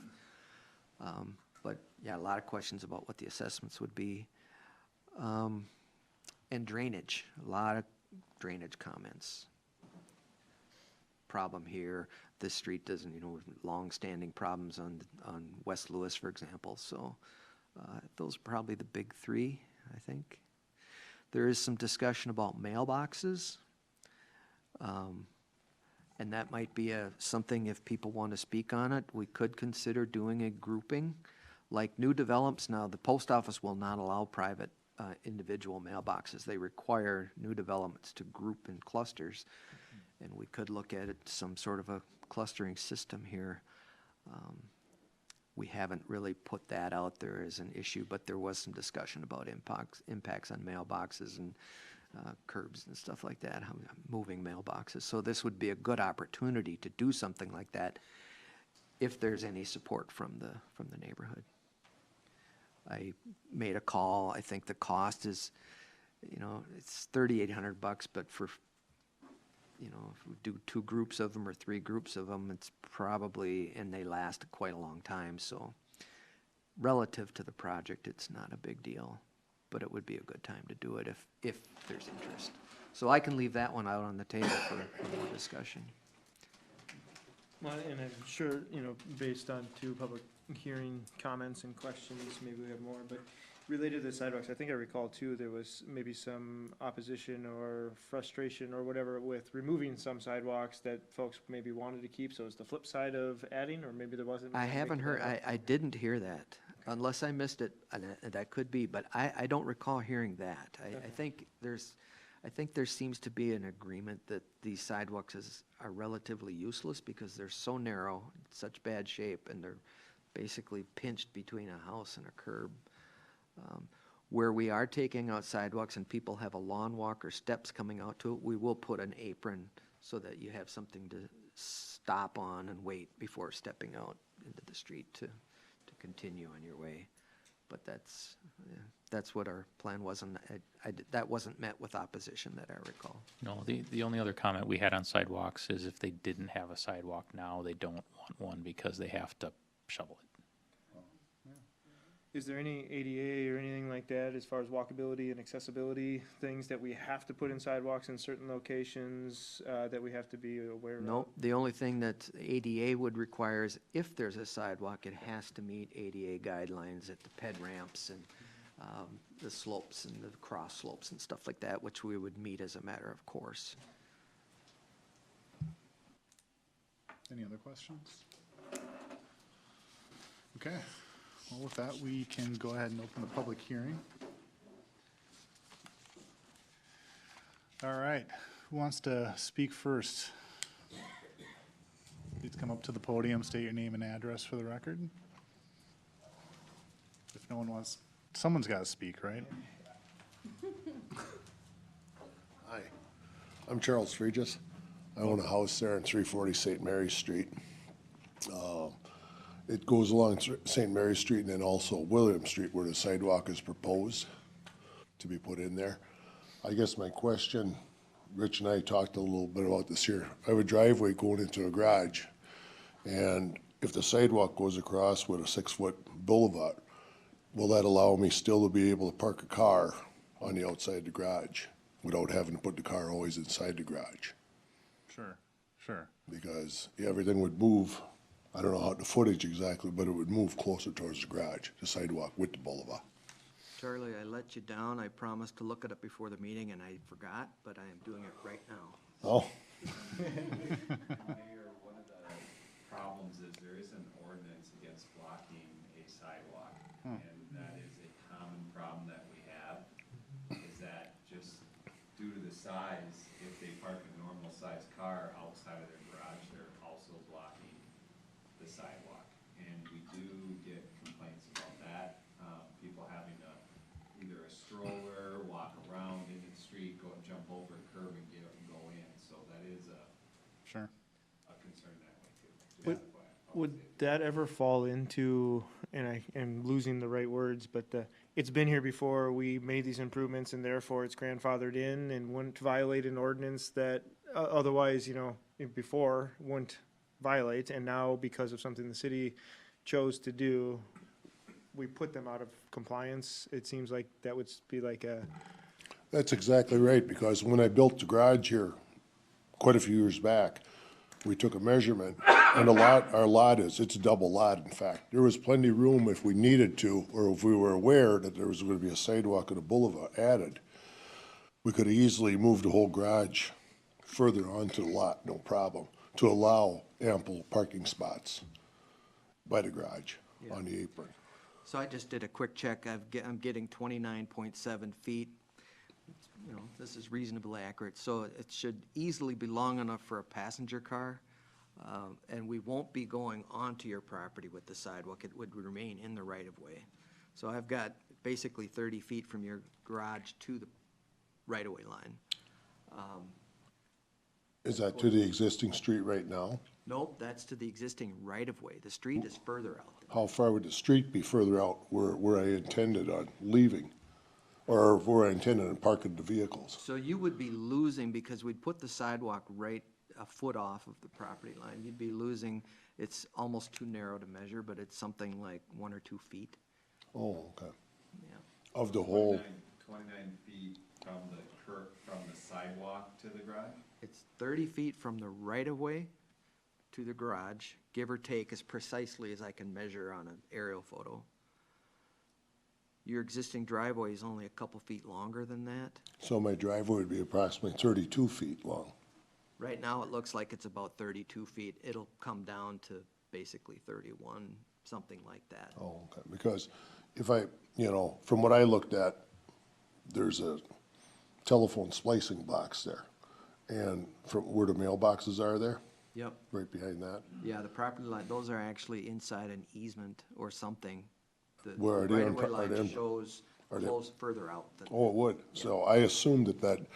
S7: But yeah, a lot of questions about what the assessments would be. And drainage, a lot of drainage comments. Problem here, this street doesn't, long-standing problems on West Lewis, for example. So those are probably the big three, I think. There is some discussion about mailboxes. And that might be something, if people want to speak on it, we could consider doing a grouping. Like new developments now, the post office will not allow private individual mailboxes. They require new developments to group in clusters. And we could look at it, some sort of a clustering system here. We haven't really put that out there as an issue, but there was some discussion about impacts on mailboxes and curbs and stuff like that, moving mailboxes. So this would be a good opportunity to do something like that if there's any support from the neighborhood. I made a call. I think the cost is, it's $3,800, but for, if we do 2 groups of them or 3 groups of them, it's probably, and they last quite a long time. So relative to the project, it's not a big deal, but it would be a good time to do it if there's interest. So I can leave that one out on the table for more discussion.
S3: Well, and I'm sure, based on 2 public hearing comments and questions, maybe we have more, but related to the sidewalks, I think I recall too, there was maybe some opposition or frustration or whatever with removing some sidewalks that folks maybe wanted to keep, so it's the flip side of adding, or maybe there wasn't?
S7: I haven't heard, I didn't hear that, unless I missed it, and that could be, but I don't recall hearing that. I think there seems to be an agreement that these sidewalks are relatively useless because they're so narrow, in such bad shape, and they're basically pinched between a house and a curb. Where we are taking out sidewalks and people have a lawn walk or steps coming out to it, we will put an apron so that you have something to stop on and wait before stepping out into the street to continue on your way. But that's what our plan was, and that wasn't met with opposition that I recall.
S1: No, the only other comment we had on sidewalks is if they didn't have a sidewalk now, they don't want one because they have to shovel it.
S3: Is there any ADA or anything like that as far as walkability and accessibility things that we have to put in sidewalks in certain locations that we have to be aware of?
S7: No, the only thing that ADA would require is if there's a sidewalk, it has to meet ADA guidelines at the ped ramps and the slopes and the cross slopes and stuff like that, which we would meet as a matter of course.
S2: Any other questions? Okay. Well, with that, we can go ahead and open the public hearing. All right, who wants to speak first? Please come up to the podium, state your name and address for the record. If no one wants, someone's got to speak, right?
S8: Hi, I'm Charles Regis. I own a house there on 340 St. Mary's Street. It goes along St. Mary's Street and then also William Street where the sidewalk is proposed to be put in there. I guess my question, Rich and I talked a little bit about this here. I have a driveway going into a garage, and if the sidewalk goes across with a 6-foot boulevard, will that allow me still to be able to park a car on the outside of the garage without having to put the car always inside the garage?
S2: Sure, sure.
S8: Because everything would move, I don't know how the footage exactly, but it would move closer towards the garage, the sidewalk with the boulevard.
S7: Charlie, I let you down. I promised to look it up before the meeting and I forgot, but I am doing it right now.
S8: Oh,
S10: Mayor, one of the problems is there is an ordinance against blocking a sidewalk. And that is a common problem that we have, is that just due to the size, if they park a normal sized car outside of their garage, they're also blocking the sidewalk. And we do get complaints about that, people having to either a stroller, walk around into the street, go and jump over a curb and get up and go in. So that is
S2: Sure.
S10: a concern that way too.
S3: Would-
S10: Just FYI.
S3: Would that ever fall into, and I am losing the right words, but it's been here before, we made these improvements and therefore it's grandfathered in and wouldn't violate an ordinance that otherwise, before wouldn't violate, and now because of something the city chose to do, we put them out of compliance? It seems like that would be like a,
S8: that's exactly right, because when I built the garage here quite a few years back, we took a measurement, and our lot it's a double lot, in fact. There was plenty of room if we needed to, or if we were aware that there was gonna be a sidewalk and a boulevard added. We could have easily moved the whole garage further onto the lot, no problem, to allow ample parking spots by the garage on the apron.
S7: So I just did a quick check. I'm getting 29.7 feet. This is reasonably accurate, so it should easily be long enough for a passenger car. And we won't be going onto your property with the sidewalk. It would remain in the right-of-way. So I've got basically 30 feet from your garage to the right-of-way line.
S8: Is that to the existing street right now?
S7: Nope, that's to the existing right-of-way. The street is further out.
S8: How far would the street be further out where I intended on leaving? Or where I intended on parking the vehicles?
S7: So you would be losing, because we'd put the sidewalk right a foot off of the property line. You'd be losing, it's almost too narrow to measure, but it's something like 1 or 2 feet.
S8: Oh, okay.
S7: Yeah.
S8: Of the whole,
S10: 29 feet from the sidewalk to the garage?
S7: It's 30 feet from the right-of-way to the garage, give or take, as precisely as I can measure on an aerial photo. Your existing driveway is only a couple feet longer than that.
S8: so my driveway would be approximately 32 feet long.
S7: Right now, it looks like it's about 32 feet. It'll come down to basically 31, something like that.
S8: Oh, okay, because if I, from what I looked at, there's a telephone splicing box there. And from where the mailboxes are there,
S7: Yep.
S8: right behind that,
S7: Yeah, the property line, those are actually inside an easement or something. The
S8: Where are they on
S7: right-of-way
S8: are they
S7: line
S8: on-
S7: shows
S8: are they-
S7: close further out than.
S8: oh, it would. So I assumed that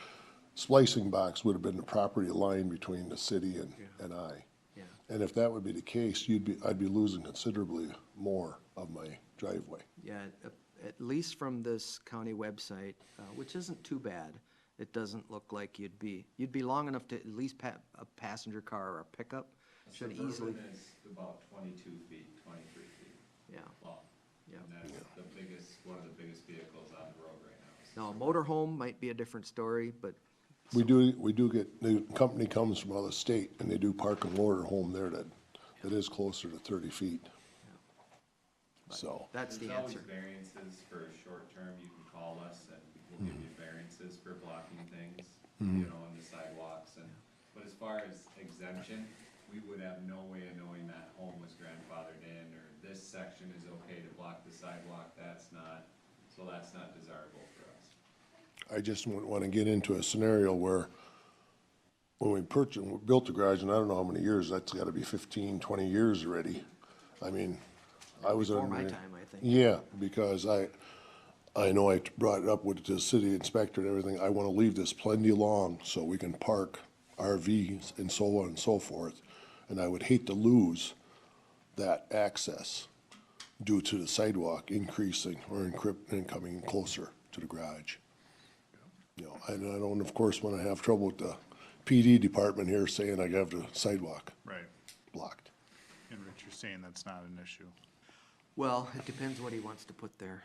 S8: splicing box would have been the property line between the city and I.
S7: Yeah.
S8: And if that would be the case, I'd be losing considerably more of my driveway.
S7: Yeah, at least from this county website, which isn't too bad, it doesn't look like you'd be long enough to at least a passenger car or a pickup should easily,
S10: Suburban is about 22 feet, 23 feet
S7: yeah,
S10: long.
S7: yeah.
S10: And that's one of the biggest vehicles on the road right now.
S7: Now, a motorhome might be a different story, but
S8: We do get, the company comes from another state and they do park and motor home there that is closer to 30 feet. So,
S7: that's the
S10: There's
S7: answer.
S10: always variances for short term, you can call us and we'll give you variances for blocking things, on the sidewalks but as far as exemption, we would have no way of knowing that home was grandfathered in or this section is okay to block the sidewalk, that's not desirable for us.
S8: I just wouldn't want to get into a scenario where when we built the garage, and I don't know how many years, that's got to be 15, 20 years already. I mean, I was
S7: Before
S8: under.
S7: my time, I think.
S8: Yeah, because I know I brought it up with the city inspector and everything. I want to leave this plenty long so we can park RVs and so on and so forth. And I would hate to lose that access due to the sidewalk increasing or and coming closer to the garage. You know, and I don't, of course, want to have trouble with the PD department here saying I have the sidewalk
S2: Right.
S8: blocked.
S2: And Rich, you're saying that's not an issue.
S7: Well, it depends what he wants to put there,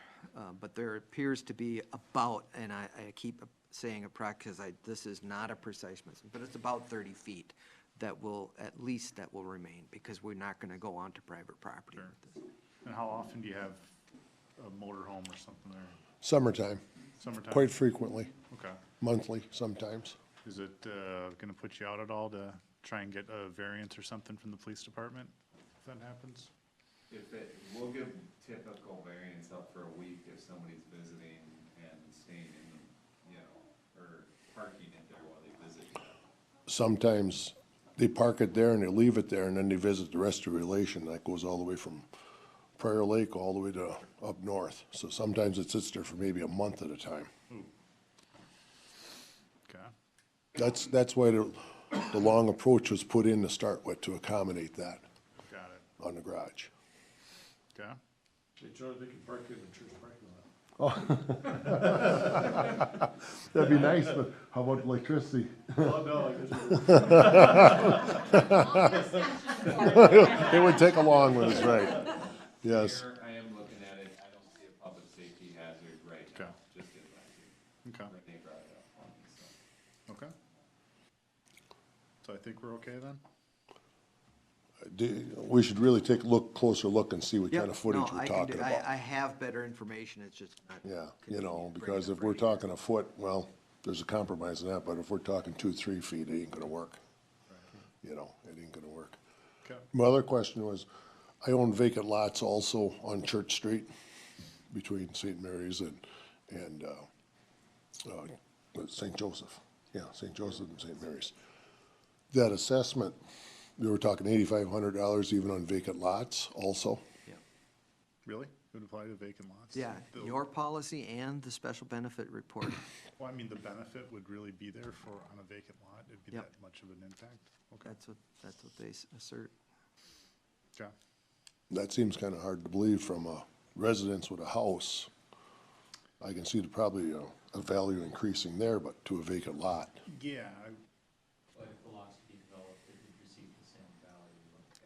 S7: but there appears to be about, and I keep saying because this is not a precise measurement, but it's about 30 feet that will, at least that will remain, because we're not gonna go onto private property
S2: Sure.
S7: with this.
S2: And how often do you have a motor home or something there?
S8: Summertime,
S2: Summertime?
S8: quite frequently,
S2: Okay.
S8: monthly sometimes.
S2: Is it gonna put you out at all to try and get a variance or something from the police department if that happens?
S10: We'll give typical variance up for a week if somebody's visiting and staying in, or parking it there while they visit you.
S8: Sometimes they park it there and they leave it there and then they visit the rest of the relation. That goes all the way from Prior Lake all the way to up north. So sometimes it sits there for maybe a month at a time.
S2: Okay,
S8: That's why the long approach was put in to start with, to accommodate that
S2: got it.
S8: on the garage.
S2: Okay.
S11: They charge, they can park in the church parking lot.
S8: That'd be nice, but how about electricity?
S11: Oh, no, I guess
S8: It would take a long one, is right. Yes.
S10: Here, I am looking at it, I don't see a public safety hazard right now,
S2: Okay.
S10: just get back here.
S2: Okay,
S10: They brought it up on me, so.
S2: okay. So I think we're okay then?
S8: We should really take a closer look and see what kind
S7: Yep,
S8: of footage
S7: no,
S8: we're
S7: I can
S8: talking
S7: do-
S8: about.
S7: I have better information, it's just not.
S8: Yeah,
S7: convenient to bring
S8: because
S7: it up
S8: if we're
S7: right here.
S8: talking a foot, well, there's a compromise in that, but if we're talking 2, 3 feet, it ain't gonna work. It ain't gonna work.
S2: Okay.
S8: My other question was, I own vacant lots also on Church Street between St. Mary's and St. Joseph. Yeah, St. Joseph and St. Mary's. That assessment, they were talking $8,500 even on vacant lots also.
S7: Yeah.
S2: Really? It would apply to vacant lots?
S7: Yeah,
S2: The-
S7: your policy and the special benefit report.
S2: Well, I mean, the benefit would really be there for, on a vacant lot, it'd be
S7: Yep.
S2: that much of an impact? Okay,
S7: That's what they assert.
S2: okay,
S8: That seems kind of hard to believe from a residence with a house. I can see probably a value increasing there, but to a vacant lot.
S2: yeah,
S1: But if the lots be developed, it would receive the same value as,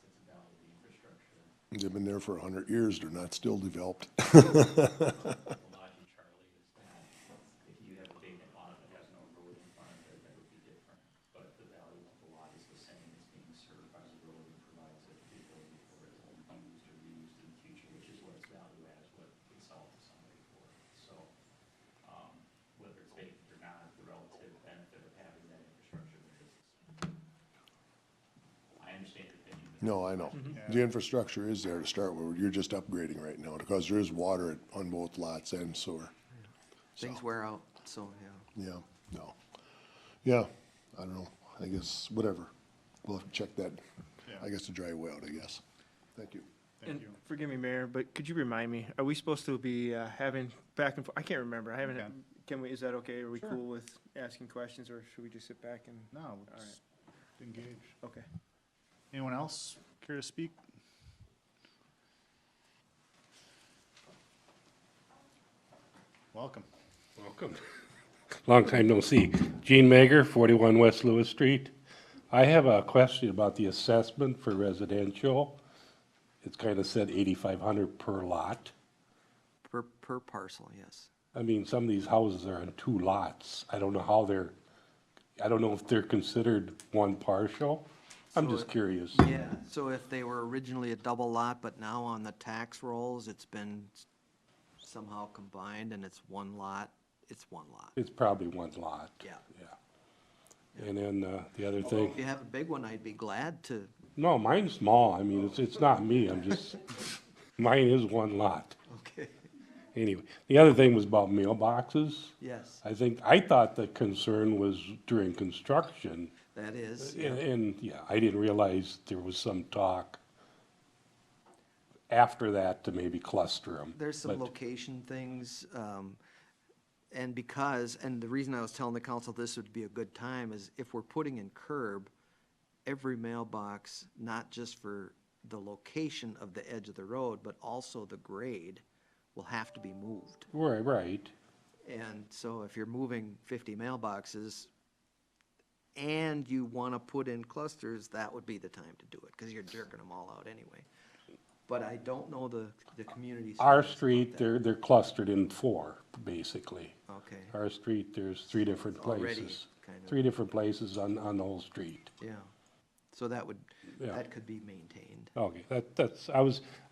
S1: it's a valid infrastructure.
S8: They've been there for 100 years, they're not still developed.
S1: The logic, Charlie, is that if you have a vacant lot that has no road in front of it, that would be different. But if the value of the lot is the same, it's being served by the road and provides it the ability for it to be used or reused in the future, which is what its value as, what it's sold to somebody for. So, whether it's vacant or not, the relative benefit of having that infrastructure there is. I understand your opinion. but-
S8: No, I know. The infrastructure is there to start with, you're just upgrading right now, because there is water on both lots and sewer.
S7: Things wear out, so, yeah.
S8: Yeah, no. Yeah, I don't know, I guess, whatever. We'll have to check that, I guess, the driveway out, I guess. Thank you.
S2: thank
S3: And
S2: you.
S3: forgive me, Mayor, but could you remind me, are we supposed to be having back and forth? I can't remember. I haven't,
S2: Okay.
S3: can we, is that okay? Are we
S2: Sure.
S3: cool with asking questions, or should we just sit back and?
S2: No,
S3: All
S2: let's engage.
S3: Okay.
S2: Anyone else care to speak? Welcome.
S11: Welcome. Long time no see. Gene Mager, 41 West Lewis Street. I have a question about the assessment for residential. It's kind of said 8,500 per lot.
S7: Per parcel, yes.
S11: I mean, some of these houses are on 2 lots. I don't know how I don't know if they're considered one partial. I'm
S7: So
S11: just curious.
S7: Yeah, so if they were originally a double lot, but now on the tax rolls, it's been somehow combined and it's one lot, it's one lot.
S11: It's probably one lot.
S7: Yeah.
S11: Yeah. And then the other
S7: If
S11: thing,
S7: you have a big one, I'd be glad to
S11: No, mine's small. I mean, it's not me. I'm just, mine is one lot.
S7: Okay,
S11: Anyway, the other thing was about mailboxes.
S7: yes,
S11: I thought the concern was during construction.
S7: that is.
S11: And, yeah, I didn't realize there was some talk after that to maybe cluster them.
S7: There's some location things, and the reason I was telling the council this would be a good time is if we're putting in curb, every mailbox, not just for the location of the edge of the road, but also the grade, will have to be moved.
S11: Right.
S7: And so if you're moving 50 mailboxes and you want to put in clusters, that would be the time to do it, because you're jerking them all out anyway. But I don't know the community.
S11: Our
S7: status about
S11: street,
S7: that.
S11: they're clustered in 4, basically.
S7: Okay,
S11: Our street, there's 3 different
S7: Already
S11: places.
S7: kind of-
S11: 3 different places on the whole street.
S7: yeah. So that
S11: Yeah.
S7: that could be maintained.
S11: Okay, I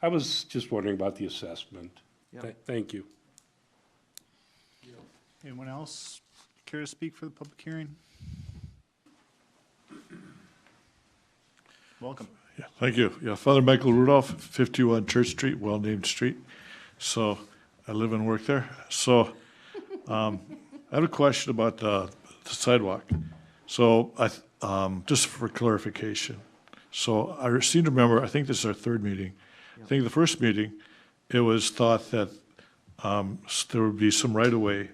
S11: was just wondering about the assessment.
S7: Yep.
S11: Thank you.
S2: Anyone else care to speak for the public hearing? Welcome.
S12: Yeah, thank you. Yeah, Father Michael Rudolph, 51 Church Street, well-named street. So I live and work there. So I have a question about the sidewalk. So just for clarification. So I seem to remember, I think this is our 3rd meeting. I think the first meeting, it was thought that there would be some right-of-way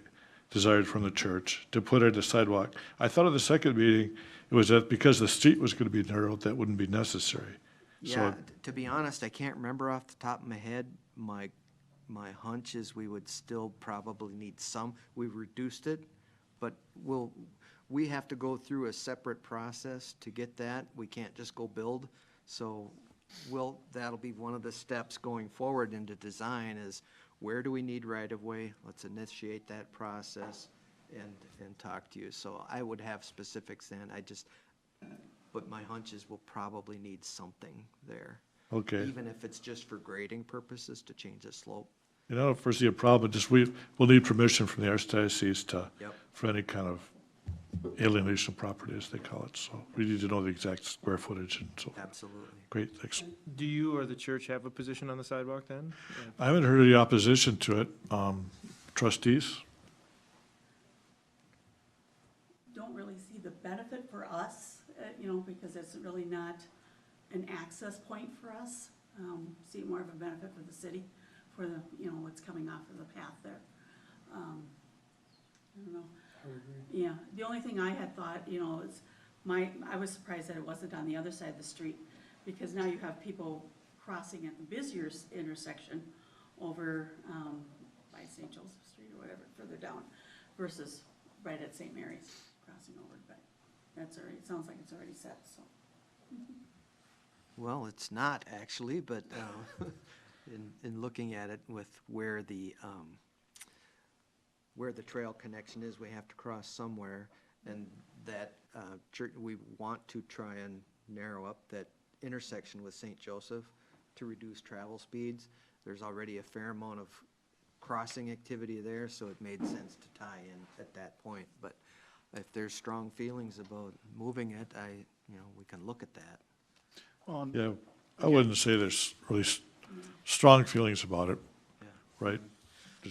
S12: desired from the church to put in the sidewalk. I thought at the second meeting, it was that because the street was going to be narrowed, that wouldn't be necessary.
S7: Yeah,
S12: So
S7: to be honest, I can't remember off the top of my head. My hunch is we would still probably need some. We've reduced it, but we have to go through a separate process to get that. We can't just go build. So that'll be one of the steps going forward into design is where do we need right-of-way? Let's initiate that process and talk to you. So I would have specifics then. But my hunch is we'll probably need something there.
S12: Okay.
S7: Even if it's just for grading purposes to change the slope.
S12: You know, if foresee a problem, we'll need permission from the Archdiocese
S7: Yep.
S12: for any kind of alienation of property, as they call it. So we need to know the exact square footage and so forth.
S7: Absolutely.
S12: Great, thanks.
S3: Do you or the church have a position on the sidewalk then?
S12: I haven't heard any opposition to it. Trustees?
S9: Don't really see the benefit for us, because it's really not an access point for us. See it more of a benefit for the city, for the, what's coming off of the path there. I don't know. Yeah, the only thing I had thought, is I was surprised that it wasn't on the other side of the street, because now you have people crossing at the busier intersection over, by St. Joseph Street or whatever, further down, versus right at St. Mary's crossing over, but that's already, it sounds like it's already set, so.
S7: Well, it's not actually, but in looking at it with where the trail connection is, we have to cross somewhere. And that church, we want to try and narrow up that intersection with St. Joseph to reduce travel speeds. There's already a fair amount of crossing activity there, so it made sense to tie in at that point. But if there's strong feelings about moving it, we can look at that.
S2: Well,
S12: Yeah, I wouldn't say there's really strong feelings about it,
S7: Yeah.
S12: right?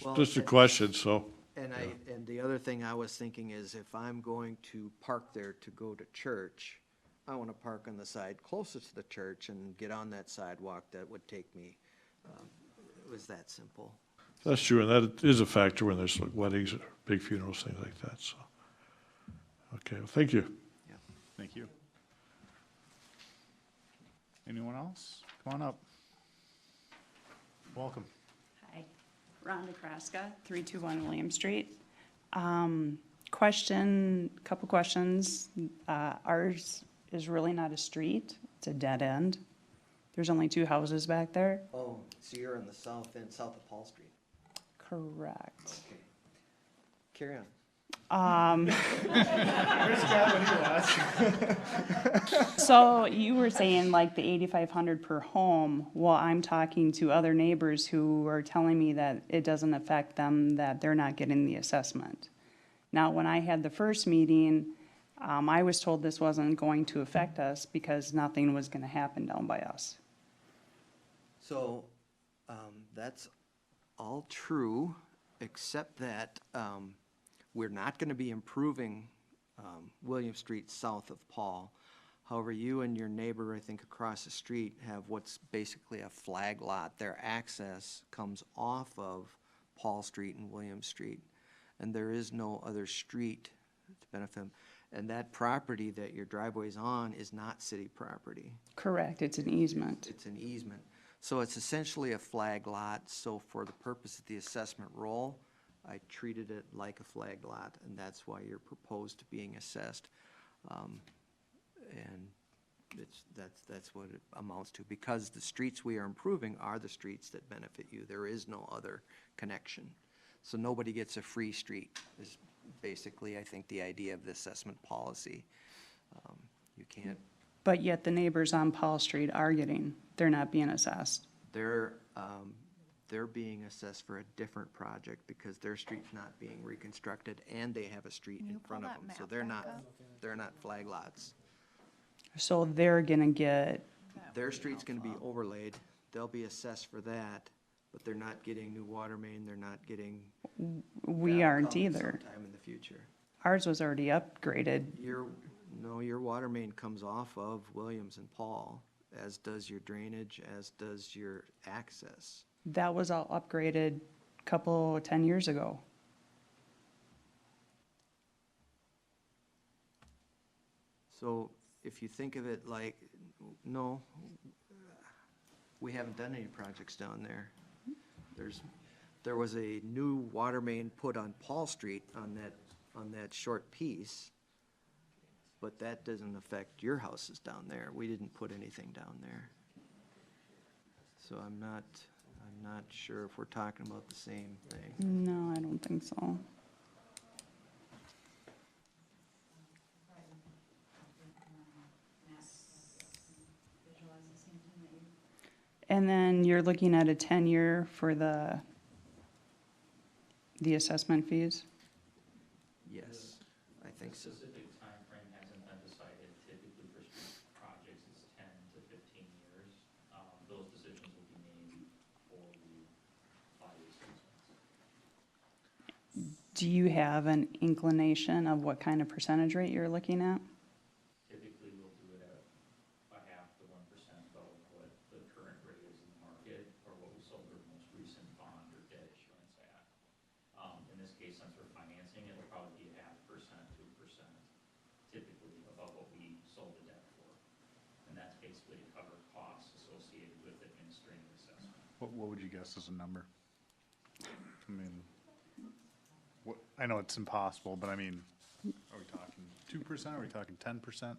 S7: Well,
S12: Just a question, so.
S7: And the other thing I was thinking is if I'm going to park there to go to church, I want to park on the side closest to the church and get on that sidewalk. That would take me, it was that simple.
S12: That's true, and that is a factor when there's like weddings or big funerals, things like that, so. Okay, well, thank you.
S2: thank you. Anyone else? Come on up. Welcome.
S13: Hi, Rhonda Kraska, 321 William Street. Couple questions. Ours is really not a street, it's a dead end. There's only 2 houses back there.
S7: Oh, so you're on the south end, south of Paul Street.
S13: Correct.
S7: Okay. Carry on.
S13: So you were saying like the 8,500 per home. Well, I'm talking to other neighbors who are telling me that it doesn't affect them, that they're not getting the assessment. Now, when I had the first meeting, I was told this wasn't going to affect us because nothing was gonna happen down by us.
S7: So, that's all true, except that, we're not gonna be improving, William Street south of Paul. However, you and your neighbor, I think across the street, have what's basically a flag lot. Their access comes off of Paul Street and William Street, and there is no other street to benefit them. And that property that your driveway's on is not city property.
S13: Correct, it's an easement.
S7: It's an easement. So it's essentially a flag lot, so for the purpose of the assessment roll, I treated it like a flag lot, and that's why you're proposed to being assessed. And that's what it amounts to, because the streets we are improving are the streets that benefit you. There is no other connection. So nobody gets a free street, is basically, I think, the idea of the assessment policy. You can't,
S13: But yet the neighbors on Paul Street are they're not being assessed.
S7: they're being assessed for a different project because their street's not being reconstructed and they have a street in front of them. So they're not flag lots.
S13: So they're gonna get,
S7: Their street's gonna be overlaid, they'll be assessed for that, but they're not getting new water main, they're not getting.
S13: we
S7: that'll
S13: aren't
S7: come
S13: either.
S7: Sometime in the future.
S13: Ours was already upgraded.
S7: Your water main comes off of Williams and Paul, as does your drainage, as does your access.
S13: That was all upgraded 10 years ago.
S7: So if you think of it like, no, we haven't done any projects down there. There was a new water main put on Paul Street on that short piece, but that doesn't affect your houses down there. We didn't put anything down there. So I'm not sure if we're talking about the same thing.
S13: No, I don't think so. And then you're looking at a 10-year for the assessment fees?
S7: Yes, I think so.
S1: Specific timeframe hasn't been decided. Typically for street projects, it's 10 to 15 years. Those decisions will be made before we apply these assessments.
S13: Do you have an inclination of what kind of percentage rate you're looking at?
S1: Typically, we'll do it at a half to 1% of what the current rate is in the market, or what we sold our most recent bond or debt issuance at. In this case, since we're financing, it'll probably be 0.5%, 2%, typically above what we sold the debt for. And that's basically to cover costs associated with administering the assessment.
S2: What would you guess is a number? I mean, I know it's impossible, but I mean, are we talking 2%? Are we talking 10%?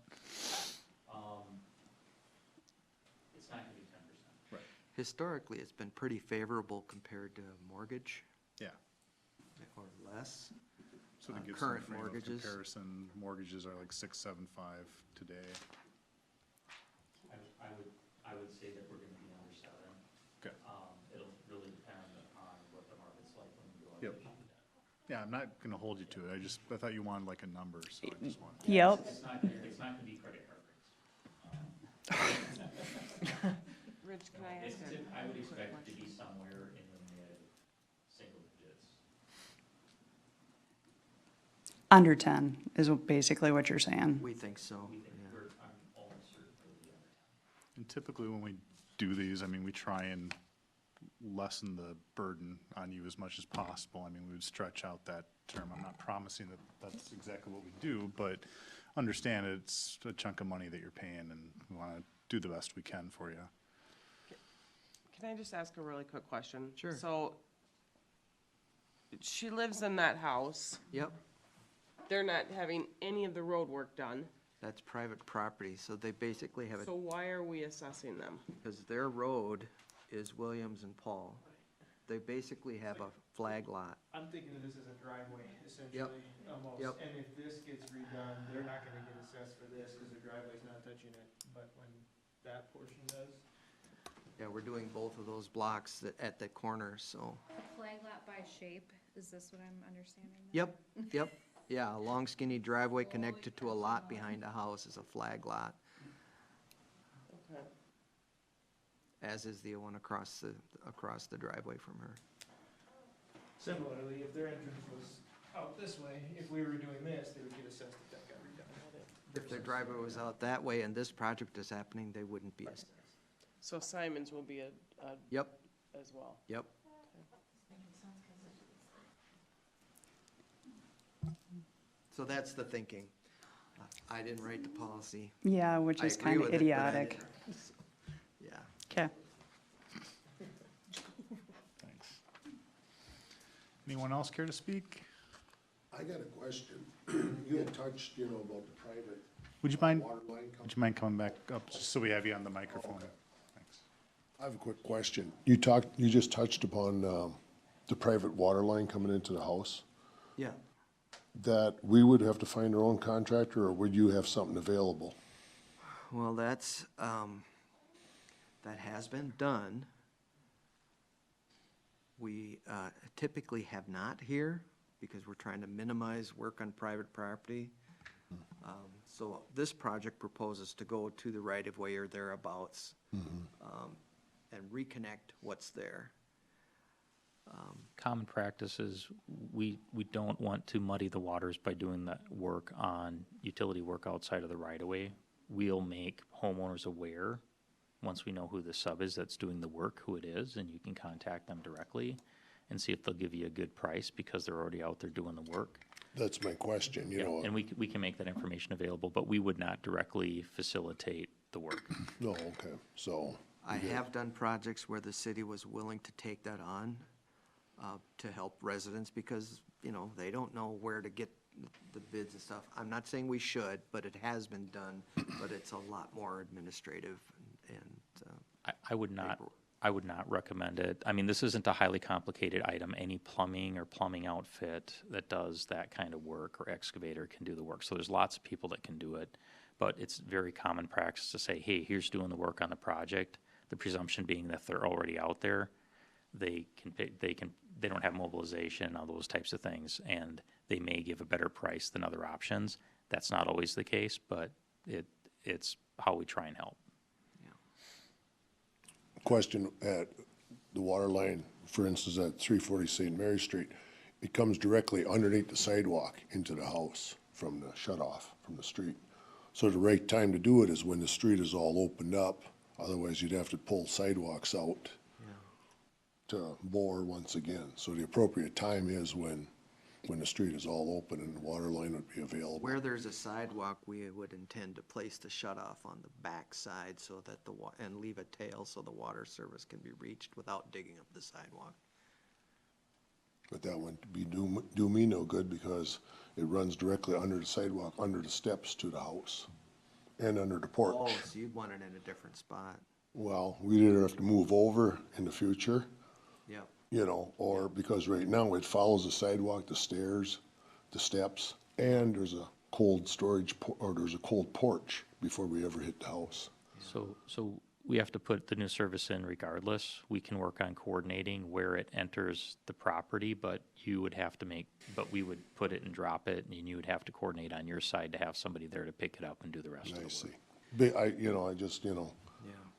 S1: It's not gonna be 10%.
S2: Right.
S7: Historically, it's been pretty favorable compared to mortgage,
S2: Yeah.
S7: or less.
S2: So to give some
S7: Current
S2: frame of
S7: mortgages.
S2: comparison, mortgages are like 6.75 today.
S1: I would say that we're gonna be under 7.
S2: Okay.
S1: It'll really depend on what the market's like when we go out
S2: Yep.
S1: to issue debt.
S2: Yeah, I'm not gonna hold you to it. I thought you wanted like a number, so I just wanted.
S13: Yep.
S1: It's not gonna be credit card rates.
S14: Rich, can I ask a
S1: I would expect it to be somewhere in the mid-single digits.
S13: Under 10 is basically what you're saying.
S7: We think so,
S1: We think
S7: yeah.
S1: I'm almost certain it'll be under 10.
S2: And typically when we do these, I mean, we try and lessen the burden on you as much as possible. I mean, we would stretch out that term. I'm not promising that that's exactly what we do, but understand it's a chunk of money that you're paying and we want to do the best we can for you.
S14: Can I just ask a really quick question?
S7: Sure.
S14: So, she lives in that house.
S7: Yep,
S14: They're not having any of the road work done.
S7: that's private property, so they basically have
S14: So why are we assessing them?
S7: because their road is Williams and Paul. They basically have a flag lot.
S3: I'm thinking of this as a driveway, essentially, almost.
S7: Yep.
S3: And if this gets redone, they're not gonna get assessed for this, cause the driveway's not touching it, but when that portion does.
S7: Yeah, we're doing both of those blocks at the corner, so.
S4: A flag lot by shape, is this what I'm understanding?
S7: Yep, yep. Yeah, a long skinny driveway connected to a lot behind a house is a flag lot,
S14: Okay.
S7: as is the one across the driveway from her.
S3: Similarly, if their entrance was out this way, if we were doing this, they would get assessed if that got redone.
S7: If their driveway was out that way and this project is happening, they wouldn't be.
S14: So Simon's will be a
S7: Yep,
S14: as well.
S7: yep. So that's the thinking. I didn't write the policy.
S13: Yeah, which
S7: I
S13: is
S7: agree
S13: kind of
S7: with it, but I
S13: idiotic.
S7: didn't- Yeah.
S13: Okay.
S2: Thanks. Anyone else care to speak?
S8: I got a question. You had touched, about the private
S2: Would you mind,
S8: water line company.
S2: would you mind coming back up, just so we have you on the microphone? Thanks.
S8: I have a quick question. You just touched upon, the private water line coming into the house,
S7: Yeah.
S8: that we would have to find our own contractor, or would you have something available?
S7: Well, that has been done. We typically have not here because we're trying to minimize work on private property. So this project proposes to go to the right-of-way or thereabouts, and reconnect what's there.
S1: Common practice is we don't want to muddy the waters by doing that work on utility work outside of the right-of-way. We'll make homeowners aware, once we know who the sub is that's doing the work, who it is, and you can contact them directly and see if they'll give you a good price because they're already out there doing the work.
S8: That's my question,
S1: Yeah, and we can make that information available, but we would not directly facilitate the work.
S8: No, okay, so.
S7: I have done projects where the city was willing to take that on, to help residents because, they don't know where to get the bids and stuff. I'm not saying we should, but it has been done, but it's a lot more administrative and,
S1: I would not recommend it. I mean, this isn't a highly complicated item. Any plumbing or plumbing outfit that does that kind of work or excavator can do the work. So there's lots of people that can do it, but it's very common practice to say, hey, here's doing the work on the project. The presumption being that they're already out there, they don't have mobilization, all those types of things, and they may give a better price than other options. That's not always the case, but it's how we try and help.
S8: Question at the water line, for instance, at 340 St. Mary Street, it comes directly underneath the sidewalk into the house from the shut-off from the street. So the right time to do it is when the street is all opened up. Otherwise, you'd have to pull sidewalks out to bore once again. So the appropriate time is when the street is all open and the water line would be available.
S7: where there's a sidewalk, we would intend to place the shut-off on the back side so that and leave a tail so the water service can be reached without digging up the sidewalk.
S8: But that wouldn't do me no good because it runs directly under the sidewalk, under the steps to the house and under the porch.
S7: Oh, so you'd want it in a different spot.
S8: Well, we'd either have to move over in the future,
S7: Yep.
S8: or because right now it follows the sidewalk, the stairs, the steps, and there's a cold storage, or there's a cold porch before we ever hit the house.
S1: So we have to put the new service in regardless. We can work on coordinating where it enters the property, but we would put it and drop it, and you would have to coordinate on your side to have somebody there to pick it up and do the rest of the
S8: I
S1: work.
S8: see. But I just,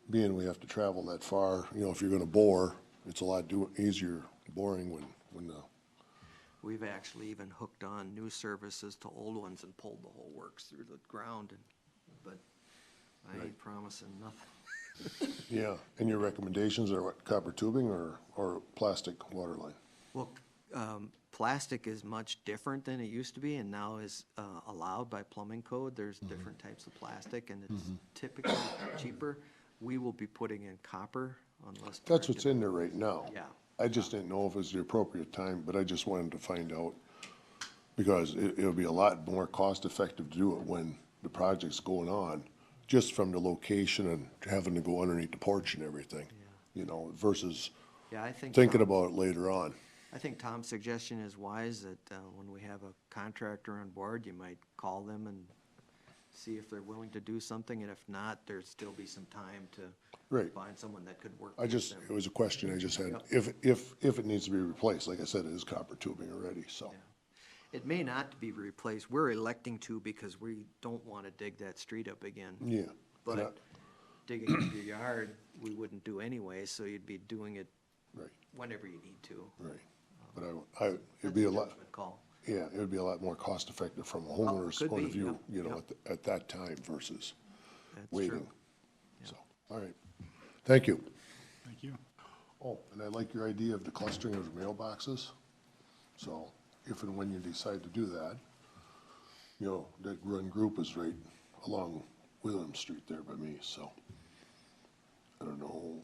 S8: being we have to travel that far, if you're gonna bore, it's a lot easier boring when the,
S7: We've actually even hooked on new services to old ones and pulled the whole works through the ground, but I ain't promising nothing.
S8: yeah. And your recommendations are what, copper tubing or plastic water line?
S7: Well, plastic is much different than it used to be and now is allowed by plumbing code. There's different types of plastic and it's typically cheaper. We will be putting in copper unless.
S8: That's what's in there right now.
S7: Yeah.
S8: I just didn't know if it was the appropriate time, but I just wanted to find out. Because it would be a lot more cost-effective to do it when the project's going on, just from the location and having to go underneath the porch and everything, versus
S7: Yeah, I think.
S8: thinking about it later on.
S7: I think Tom's suggestion is wise, that when we have a contractor on board, you might call them and see if they're willing to do something, and if not, there'd still be some time to
S8: Right.
S7: find someone that could work
S8: I
S7: with
S8: just,
S7: them.
S8: it was a question I just had.
S7: Yep.
S8: If it needs to be replaced, like I said, it is copper tubing already, so.
S7: It may not be replaced. We're electing to because we don't want to dig that street up again.
S8: Yeah. And
S7: But digging up your yard, we wouldn't do anyway, so you'd be doing it
S8: Right,
S7: whenever you need to.
S8: right. But it'd
S7: That's
S8: be
S7: a
S8: a lot,
S7: judgment call.
S8: yeah, it would be a lot more cost effective from a homeowner's
S7: could
S8: point
S7: be,
S8: of view,
S7: yep,
S8: you know,
S7: yep.
S8: at that time versus
S7: That's
S8: waiting.
S7: true.
S8: So, all right. Thank you.
S2: Thank you.
S8: Oh, and I like your idea of the clustering of the mailboxes. So if and when you decide to do that, you know, that run group is right along William Street there by me, so. I don't know.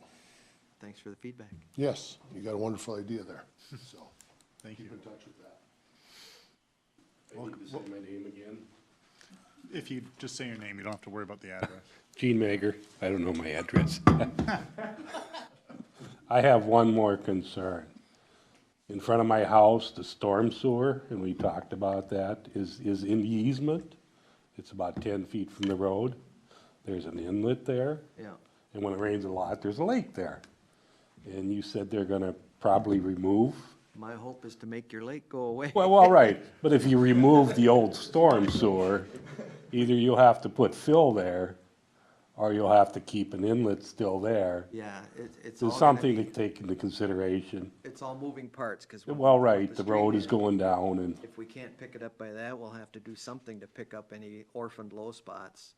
S7: Thanks for the feedback.
S8: Yes, you got a wonderful idea there, so.
S2: Thank you.
S8: Keep in touch with that.
S11: I need to say my name again.
S2: If you just say your name, you don't have to worry about the address.
S11: Gene Mager, I don't know my address. I have one more concern. In front of my house, the storm sewer, and we talked about that, is in the easement. It's about 10 feet from the road. There's an inlet there,
S7: Yeah.
S11: and when it rains a lot, there's a lake there. And you said they're gonna probably remove.
S7: My hope is to make your lake go away.
S11: Well, all right, but if you remove the old storm sewer, either you'll have to put fill there, or you'll have to keep an inlet still there.
S7: Yeah, it's all
S11: There's
S7: gonna
S11: something to
S7: be,
S11: take into consideration.
S7: it's all moving parts, cause. when
S11: Well,
S7: we put
S11: right, the road is
S7: street in,
S11: going down and,
S7: If we can't pick it up by that, we'll have to do something to pick up any orphaned low spots.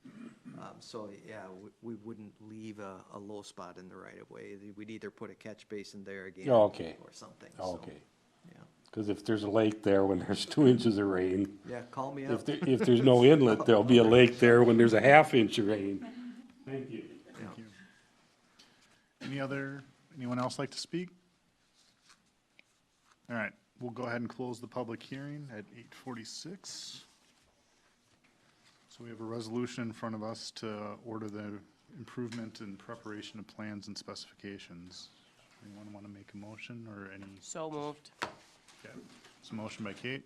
S7: So, yeah, we wouldn't leave a low spot in the right of way. We'd either put a catch basin there again.
S11: Okay.
S7: Or something, so,
S11: okay.
S7: yeah.
S11: Because if there's a lake there when there's 2 inches of rain,
S7: Yeah, call me
S11: if
S7: up.
S11: there, if there's no inlet, there'll be a lake there when there's a ½ inch of rain. Thank you.
S2: Thank you. Anyone else like to speak? All right, we'll go ahead and close the public hearing at 8:46. So we have a resolution in front of us to order the improvement and preparation of plans and specifications. Anyone want to make a motion or any?
S14: So moved.
S2: Okay, it's a motion by Kate.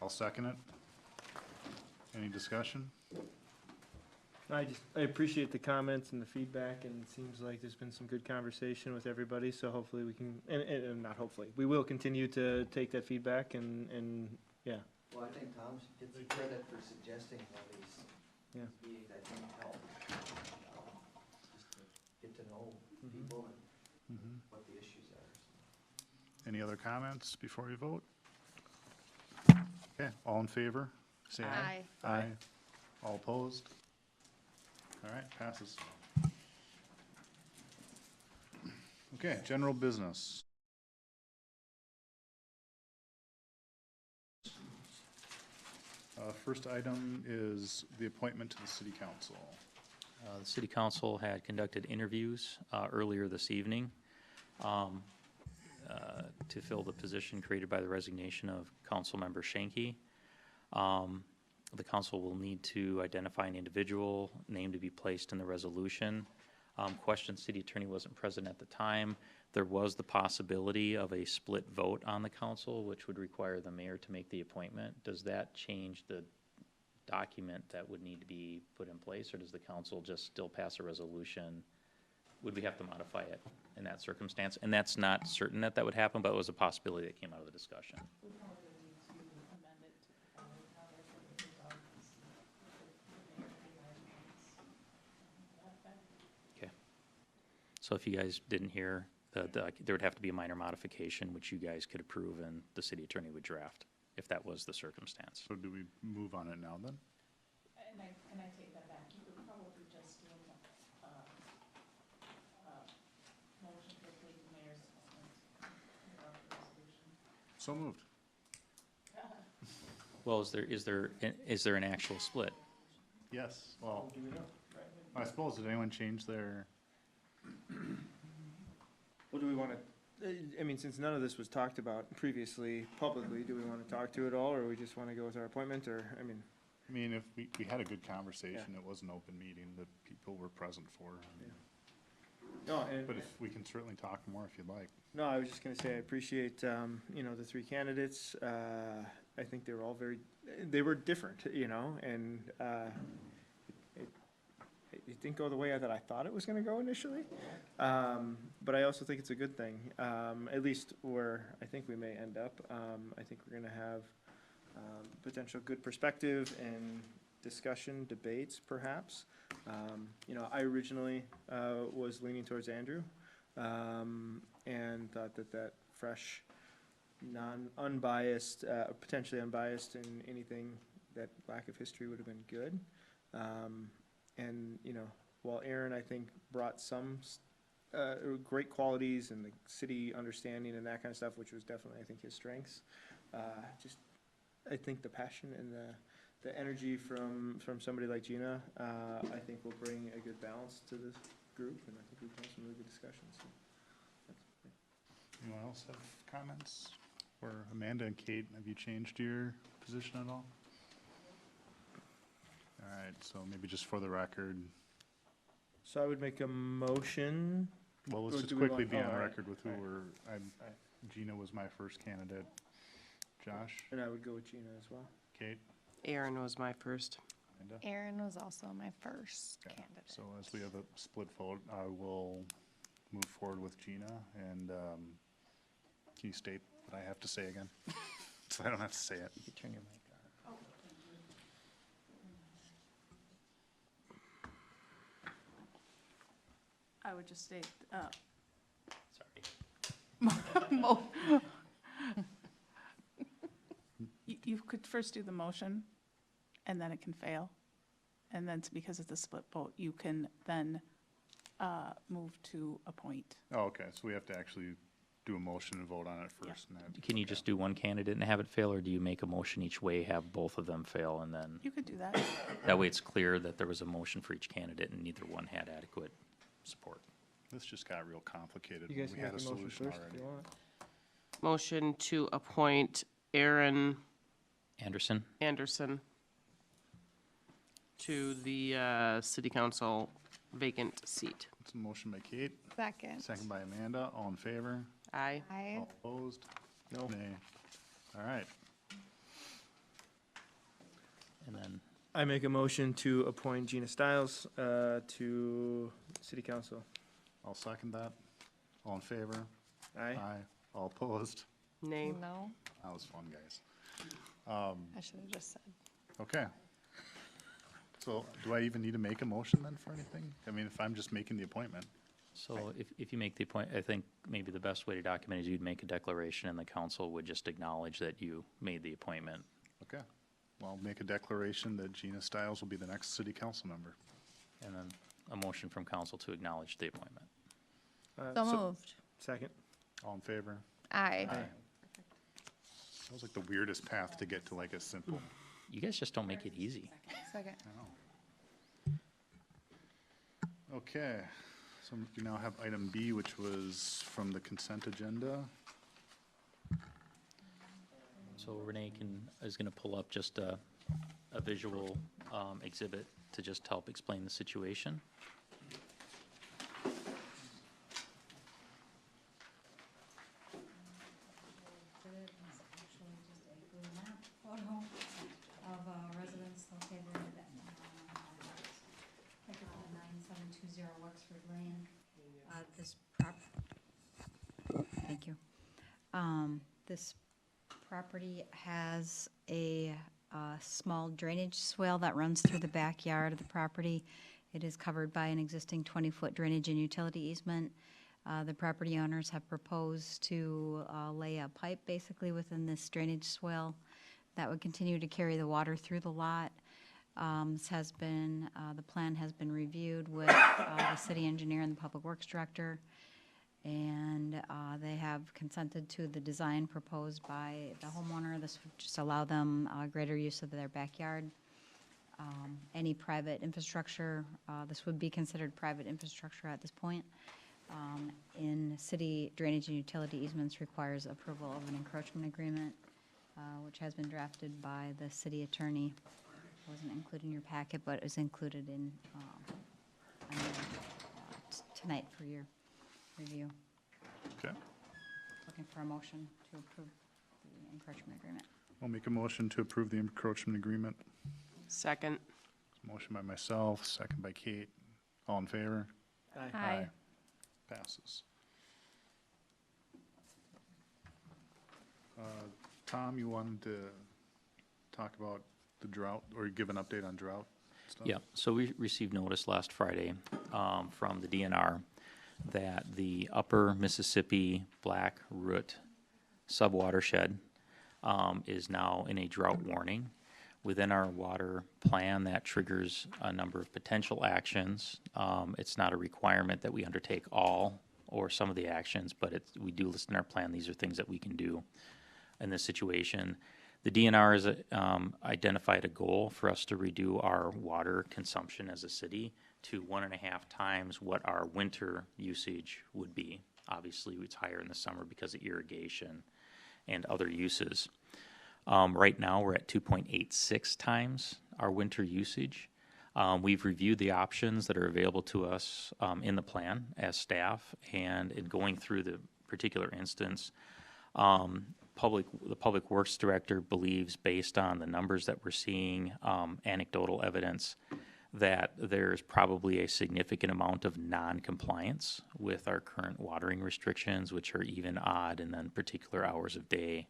S2: I'll second it. Any discussion?
S3: I appreciate the comments and the feedback, and it seems like there's been some good conversation with everybody, so hopefully we can, and not hopefully, we will continue to take that feedback and, yeah.
S7: Well, I think Tom gets the credit for suggesting all these
S3: Yeah.
S7: meetings, I think help. Just to get to know people and what the issues are.
S2: Any other comments before we vote? Okay, all in favor, say aye. Aye. All opposed? All right, passes. Okay, general business. First item is the appointment to the city council.
S1: The city council had conducted interviews earlier this evening to fill the position created by the resignation of Councilmember Shanky. The council will need to identify an individual name to be placed in the resolution. Question, city attorney wasn't present at the time. There was the possibility of a split vote on the council, which would require the mayor to make the appointment. Does that change the document that would need to be put in place, or does the council just still pass a resolution? Would we have to modify it in that circumstance? And that's not certain that that would happen, but it was a possibility that came out of the discussion. Okay. So if you guys didn't hear, there would have to be a minor modification, which you guys could approve and the city attorney would draft, if that was the circumstance.
S2: So do we move on it now then?
S13: And I take that back, you could probably just do a motion to approve the mayor's appointment without the resolution.
S2: So moved.
S1: Well, is there an actual split?
S2: Yes, well, I suppose, did anyone change their,
S3: Well, do we want to, I mean, since none of this was talked about previously publicly, do we want to talk to it all, or we just want to go with our appointment, or, I mean,
S2: if we had a good conversation, it was an open meeting that people were present for.
S3: no, and,
S2: But if, we can certainly talk more if you'd like.
S3: no, I was just gonna say, I appreciate, the three candidates. I think they were all they were different, and, it didn't go the way that I thought it was gonna go initially. But I also think it's a good thing, at least where I think we may end up. I think we're gonna have, potential good perspective and discussion, debates perhaps. You know, I originally, was leaning towards Andrew, and thought that fresh, unbiased, potentially unbiased in anything, that lack of history would have been good. And, you know, while Aaron, I think, brought some, great qualities and the city understanding and that kind of stuff, which was definitely, I think, his strengths. Just, I think the passion and the energy from somebody like Gina, I think will bring a good balance to this group, and I think we can have some really good discussions. So
S2: Anyone else have comments? Or Amanda and Kate, have you changed your position at all? All right, so maybe just for the record,
S3: So I would make a motion.
S2: well,
S3: Or
S2: let's just
S3: do we
S2: quickly
S3: want-
S2: be
S3: oh,
S2: on
S3: all right.
S2: record with who we're, Gina was my first candidate. Josh,
S3: And I would go with Gina as well.
S2: Kate,
S14: Aaron was my first.
S2: Amanda?
S4: Aaron was also my first
S2: Okay,
S4: candidate.
S2: so as we have a split vote, I will move forward with Gina, and can you state what I have to say again? So I don't have to say it.
S1: You can turn your mic on.
S15: I would just state,
S1: Sorry.
S15: you could first do the motion, and then it can fail. And then, because it's a split vote, you can then move to appoint.
S2: Oh, okay, so we have to actually do a motion and vote on it
S15: Yeah.
S2: first, and that.
S1: Can you just do one candidate and have it fail, or do you make a motion each way, have both of them fail, and then,
S15: You could do that.
S1: that way it's clear that there was a motion for each candidate and neither one had adequate support?
S2: This just got real complicated.
S3: You
S2: when
S3: guys
S2: We
S3: can
S2: had a
S3: make a motion
S2: solution
S3: first if
S2: already.
S3: you want.
S14: Motion to appoint Aaron
S1: Anderson?
S14: Anderson to the city council vacant seat.
S2: It's a motion by Kate,
S4: Second.
S2: second by Amanda, all in favor?
S14: Aye.
S4: Aye.
S2: All opposed?
S3: No.
S2: Nay. All right,
S1: And then,
S3: I make a motion to appoint Gina Stiles, to city council.
S2: I'll second that. All in favor?
S3: Aye.
S2: All opposed?
S14: Nay.
S4: No,
S2: That was fun, guys.
S4: I should have just said.
S2: Okay. So do I even need to make a motion then for anything? I mean, if I'm just making the appointment?
S1: so if you make the appoint, I think maybe the best way to document is you'd make a declaration and the council would just acknowledge that you made the appointment.
S2: Okay. Well, I'll make a declaration that Gina Stiles will be the next city council member.
S1: And then a motion from council to acknowledge the appointment.
S4: So moved.
S3: Second.
S2: All in favor?
S4: Aye.
S2: That was like the weirdest path to get to like a simple.
S1: You guys just don't make it easy.
S4: Second.
S2: Okay, so we now have item B, which was from the consent agenda.
S1: So Renee is gonna pull up just a visual exhibit to just help explain the situation.
S16: Photo of a residence located at 9720 Wexford Lane. Thank you. This property has a small drainage swale that runs through the backyard of the property. It is covered by an existing 20-foot drainage and utility easement. The property owners have proposed to lay a pipe basically within this drainage swale that would continue to carry the water through the lot. This has been, the plan has been reviewed with the city engineer and the public works director, and they have consented to the design proposed by the homeowner. This would just allow them greater use of their backyard. Any private infrastructure, this would be considered private infrastructure at this point. In city drainage and utility easements requires approval of an encroachment agreement, which has been drafted by the city attorney. Wasn't included in your packet, but is included in, tonight for your review.
S2: Okay,
S16: Looking for a motion to approve the encroachment agreement.
S2: I'll make a motion to approve the encroachment agreement.
S14: Second.
S2: Motion by myself, second by Kate. All in favor?
S4: Aye.
S2: Passes. Tom, you wanted to talk about the drought, or give an update on drought stuff?
S1: Yeah, so we received notice last Friday from the DNR that the upper Mississippi Black Root subwatershed is now in a drought warning. Within our water plan, that triggers a number of potential actions. It's not a requirement that we undertake all or some of the actions, but we do list in our plan, these are things that we can do in this situation. The DNR has identified a goal for us to reduce our water consumption as a city to 1.5 times what our winter usage would be. Obviously, it's higher in the summer because of irrigation and other uses. Right now, we're at 2.86 times our winter usage. We've reviewed the options that are available to us in the plan as staff, and in going through the particular instance, the Public Works Director believes, based on the numbers that we're seeing, anecdotal evidence, that there's probably a significant amount of non-compliance with our current watering restrictions, which are even, odd, and then particular hours of day.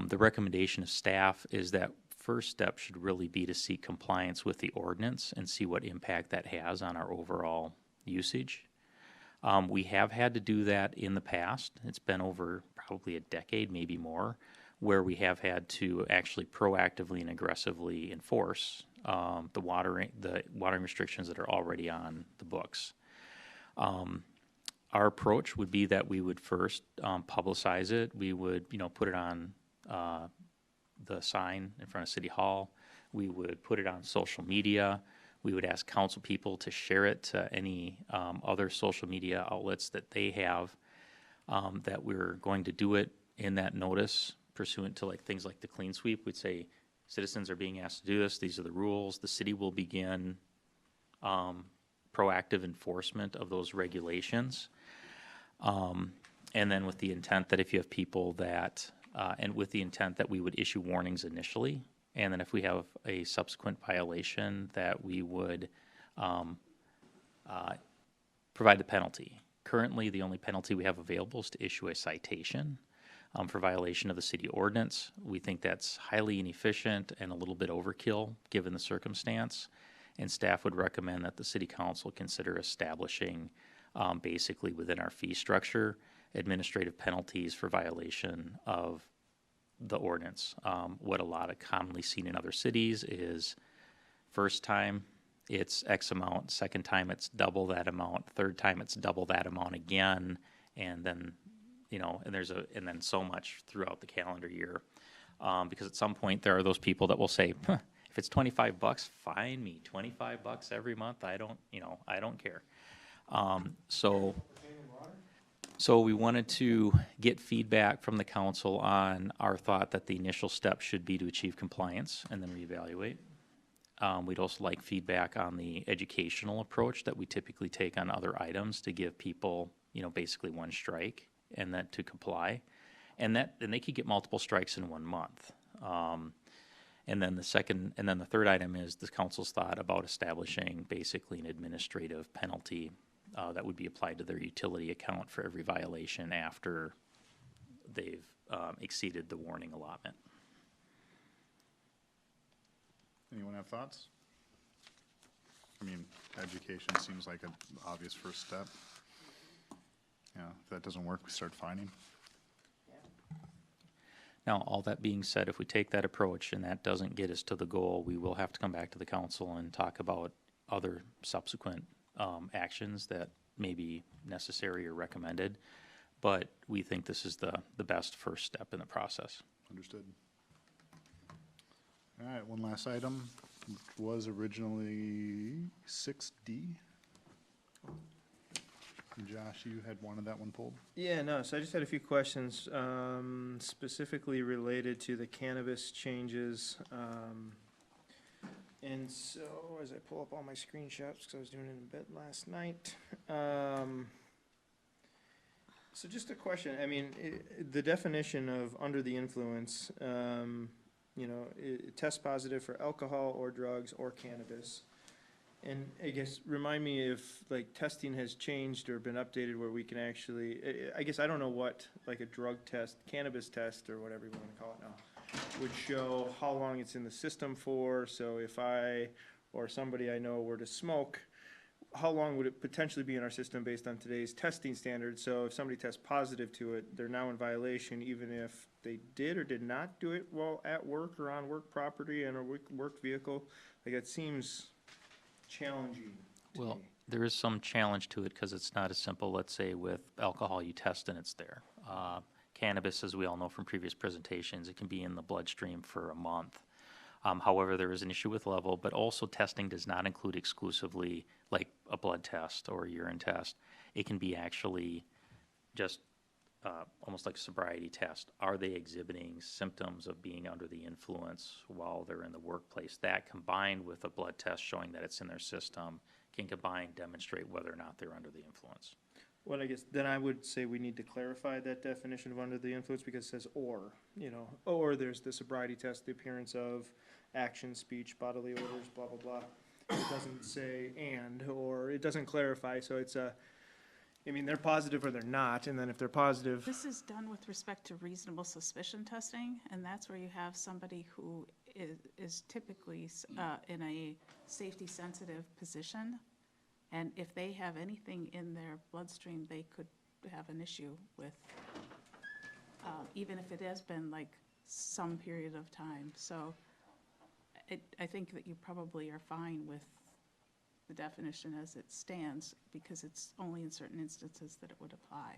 S1: The recommendation of staff is that first step should really be to seek compliance with the ordinance and see what impact that has on our overall usage. We have had to do that in the past. It's been over probably a decade, maybe more, where we have had to actually proactively and aggressively enforce the watering restrictions that are already on the books. Our approach would be that we would first publicize it. We would, put it on the sign in front of City Hall. We would put it on social media. We would ask council people to share it to any other social media outlets that they have, that we're going to do it in that notice pursuant to things like the clean sweep. We'd say citizens are being asked to do this. These are the rules. The city will begin proactive enforcement of those regulations. And then with the intent that if you have people that, and with the intent that we would issue warnings initially, and then if we have a subsequent violation, that we would provide the penalty. Currently, the only penalty we have available is to issue a citation for violation of the city ordinance. We think that's highly inefficient and a little bit overkill given the circumstance, and staff would recommend that the city council consider establishing basically within our fee structure administrative penalties for violation of the ordinance. What a lot of commonly seen in other cities is first time it's X amount, second time it's double that amount, third time it's double that amount again, and then and then so much throughout the calendar year. Because at some point there are those people that will say, if it's $25, fine me, $25 every month. I don't care. So we wanted to get feedback from the council on our thought that the initial step should be to achieve compliance and then reevaluate. We'd also like feedback on the educational approach that we typically take on other items to give people, basically one strike and then to comply. And they could get multiple strikes in 1 month. And then the third item is the council's thought about establishing basically an administrative penalty that would be applied to their utility account for every violation after they've exceeded the warning allotment.
S2: Anyone have thoughts? I mean, education seems like an obvious first step. If that doesn't work, we start fining.
S1: Now, all that being said, if we take that approach and that doesn't get us to the goal, we will have to come back to the council and talk about other subsequent actions that may be necessary or recommended. But we think this is the best first step in the process.
S2: Understood. All right, one last item, which was originally 6D. Josh, you had wanted that one pulled?
S3: Yeah, no, so I just had a few questions, specifically related to the cannabis changes. And so, as I pull up all my screenshots, because I was doing it in bed last night. So just a question, the definition of under the influence, test positive for alcohol or drugs or cannabis. And I guess, remind me if, like, testing has changed or been updated where we can actually, I guess I don't know what, like, a drug test, cannabis test, or whatever you wanna call it now, would show how long it's in the system for, so if I, or somebody I know were to smoke, how long would it potentially be in our system based on today's testing standards? So if somebody tests positive to it, they're now in violation, even if they did or did not do it while at work or on work property and a work vehicle. Like, it seems challenging to
S1: Well,
S3: me.
S1: there is some challenge to it because it's not as simple, let's say, with alcohol, you test and it's there. Cannabis, as we all know from previous presentations, it can be in the bloodstream for a month. However, there is an issue with level, but also testing does not include exclusively like a blood test or a urine test. It can be actually just almost like a sobriety test. Are they exhibiting symptoms of being under the influence while they're in the workplace? That combined with a blood test showing that it's in their system can demonstrate whether or not they're under the influence.
S3: Well, I guess then I would say we need to clarify that definition of under the influence because it says or, you know, or there's the sobriety test, the appearance of action, speech, bodily odors, blah, blah, blah. It doesn't say and, or it doesn't clarify, so it's I mean, they're positive or they're not, and then if they're positive,
S15: This is done with respect to reasonable suspicion testing, and that's where you have somebody who is typically in a safety-sensitive position. And if they have anything in their bloodstream, they could have an issue with, even if it has been like some period of time. So I think that you probably are fine with the definition as it stands, because it's only in certain instances that it would apply.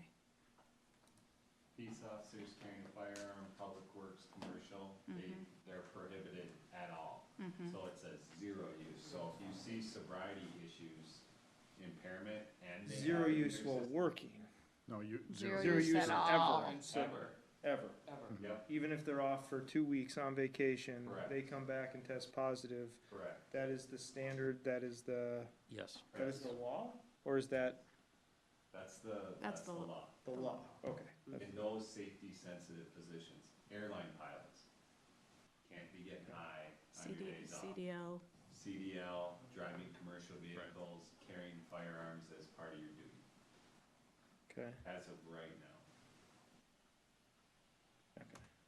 S10: Peace officers carrying a firearm, public works, commercial, they're prohibited at all. So it says zero use. So if you see sobriety issues, impairment, and they
S3: zero
S10: have it in
S3: use
S10: their
S3: while
S10: system-
S3: working.
S2: No,
S4: Zero
S3: Zero
S4: use
S3: use
S4: at all.
S3: ever, and so,
S10: Ever.
S3: ever.
S10: Yep,
S3: Even if they're off for 2 weeks on vacation,
S10: Correct.
S3: they come back and test positive.
S10: correct.
S3: That is the standard, that is the law? Or is that
S10: That's the law.
S3: the law? Okay.
S10: In those safety-sensitive positions, airline pilots can't be getting high on your days off.
S15: CDL,
S10: CDL, driving commercial vehicles, carrying firearms as part of your duty,
S3: Okay.
S10: as of right now.
S3: Okay.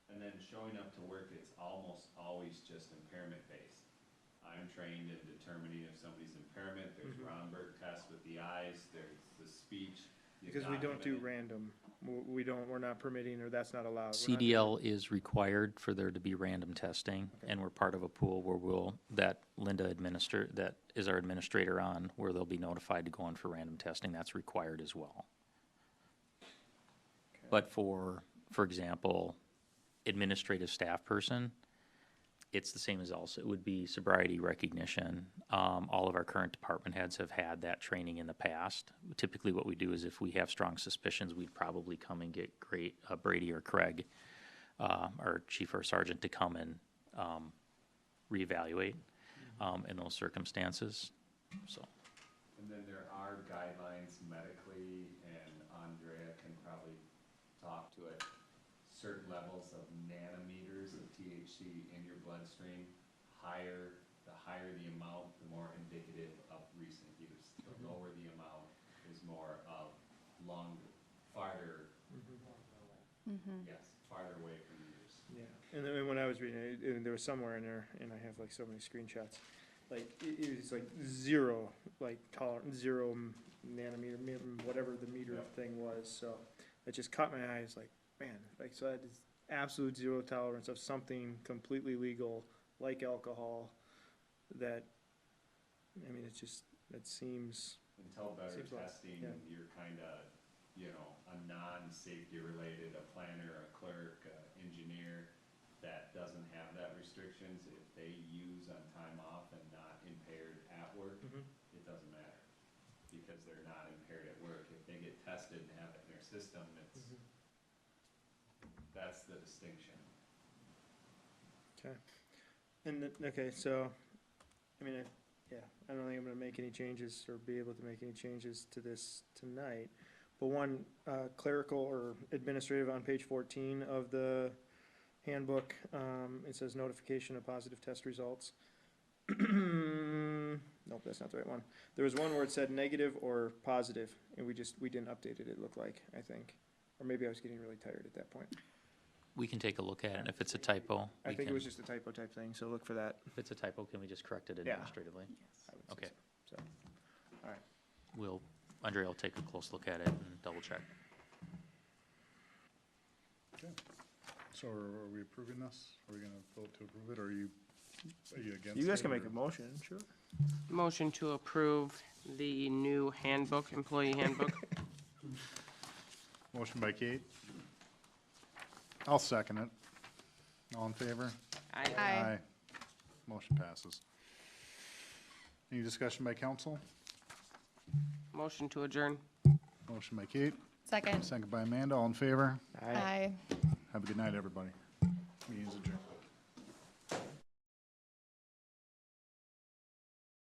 S10: And then showing up to work, it's almost always just impairment-based. I'm trained in determining if somebody's impairment, there's Ronberg test with the eyes, there's the speech. you
S3: Because we don't do
S10: document it.
S3: random, we're not permitting, or that's not allowed. We're not
S1: CDL is required for there to be random testing, and we're part of a pool where that is our administrator on, where they'll be notified to go in for random testing. That's required as well. But for example, administrative staff person, it's the same as also, it would be sobriety recognition. All of our current department heads have had that training in the past. Typically what we do is if we have strong suspicions, we'd probably come and get Brady or Craig, our chief or sergeant, to come and reevaluate in those circumstances, so.
S10: And then there are guidelines medically, and Andrea can probably talk to it, certain levels of nanometers of THC in your bloodstream. The higher the amount, the more indicative of recent use. The lower the amount is more of farther, yes, farther away from use.
S3: Yeah, and then when I was reading it, and there was somewhere in there, and I have like so many screenshots, like, it was like zero, like zero nanometer, whatever the meter thing was, so it just caught my eyes, like, man, like, so that is absolute zero tolerance of something completely legal, like alcohol, that, I mean, it's just, it seems.
S10: Until better
S3: Seems like-
S10: testing,
S3: yeah.
S10: you're kinda, a non-safety related, a planner, a clerk, a engineer that doesn't have that restrictions, if they use on time off and not impaired at work, it doesn't matter, because they're not impaired at work. If they get tested and have it in their system, that's the distinction.
S3: Okay. And, okay, so, I mean, I don't think I'm gonna make any changes or be able to make any changes to this tonight. But one, clerical or administrative on page 14 of the handbook, it says notification of positive test results. Nope, that's not the right one. There was one where it said negative or positive, and we didn't update it, it looked like, I think. Or maybe I was getting really tired at that point.
S1: We can take a look at it, and if it's a typo,
S3: I
S1: we
S3: think it
S1: can,
S3: was just a typo type thing, so look for that.
S1: if it's a typo, can we just correct it
S3: Yeah.
S1: administratively?
S3: I would say
S1: Okay.
S3: So, all right.
S1: We'll, Andrea will take a close look at it and double check.
S2: Okay. So are we approving this? Are we gonna vote to approve it, or are you against it?
S3: You guys can make
S2: or-
S3: a motion, sure.
S14: Motion to approve the new handbook, employee handbook.
S2: Motion by Kate. I'll second it. All in favor?
S14: Aye.
S2: Motion passes. Any discussion by council?
S14: Motion to adjourn.
S2: Motion by Kate,
S4: Second.
S2: second by Amanda, all in favor?
S4: Aye.
S2: Have a good night, everybody. Meeting's adjourned.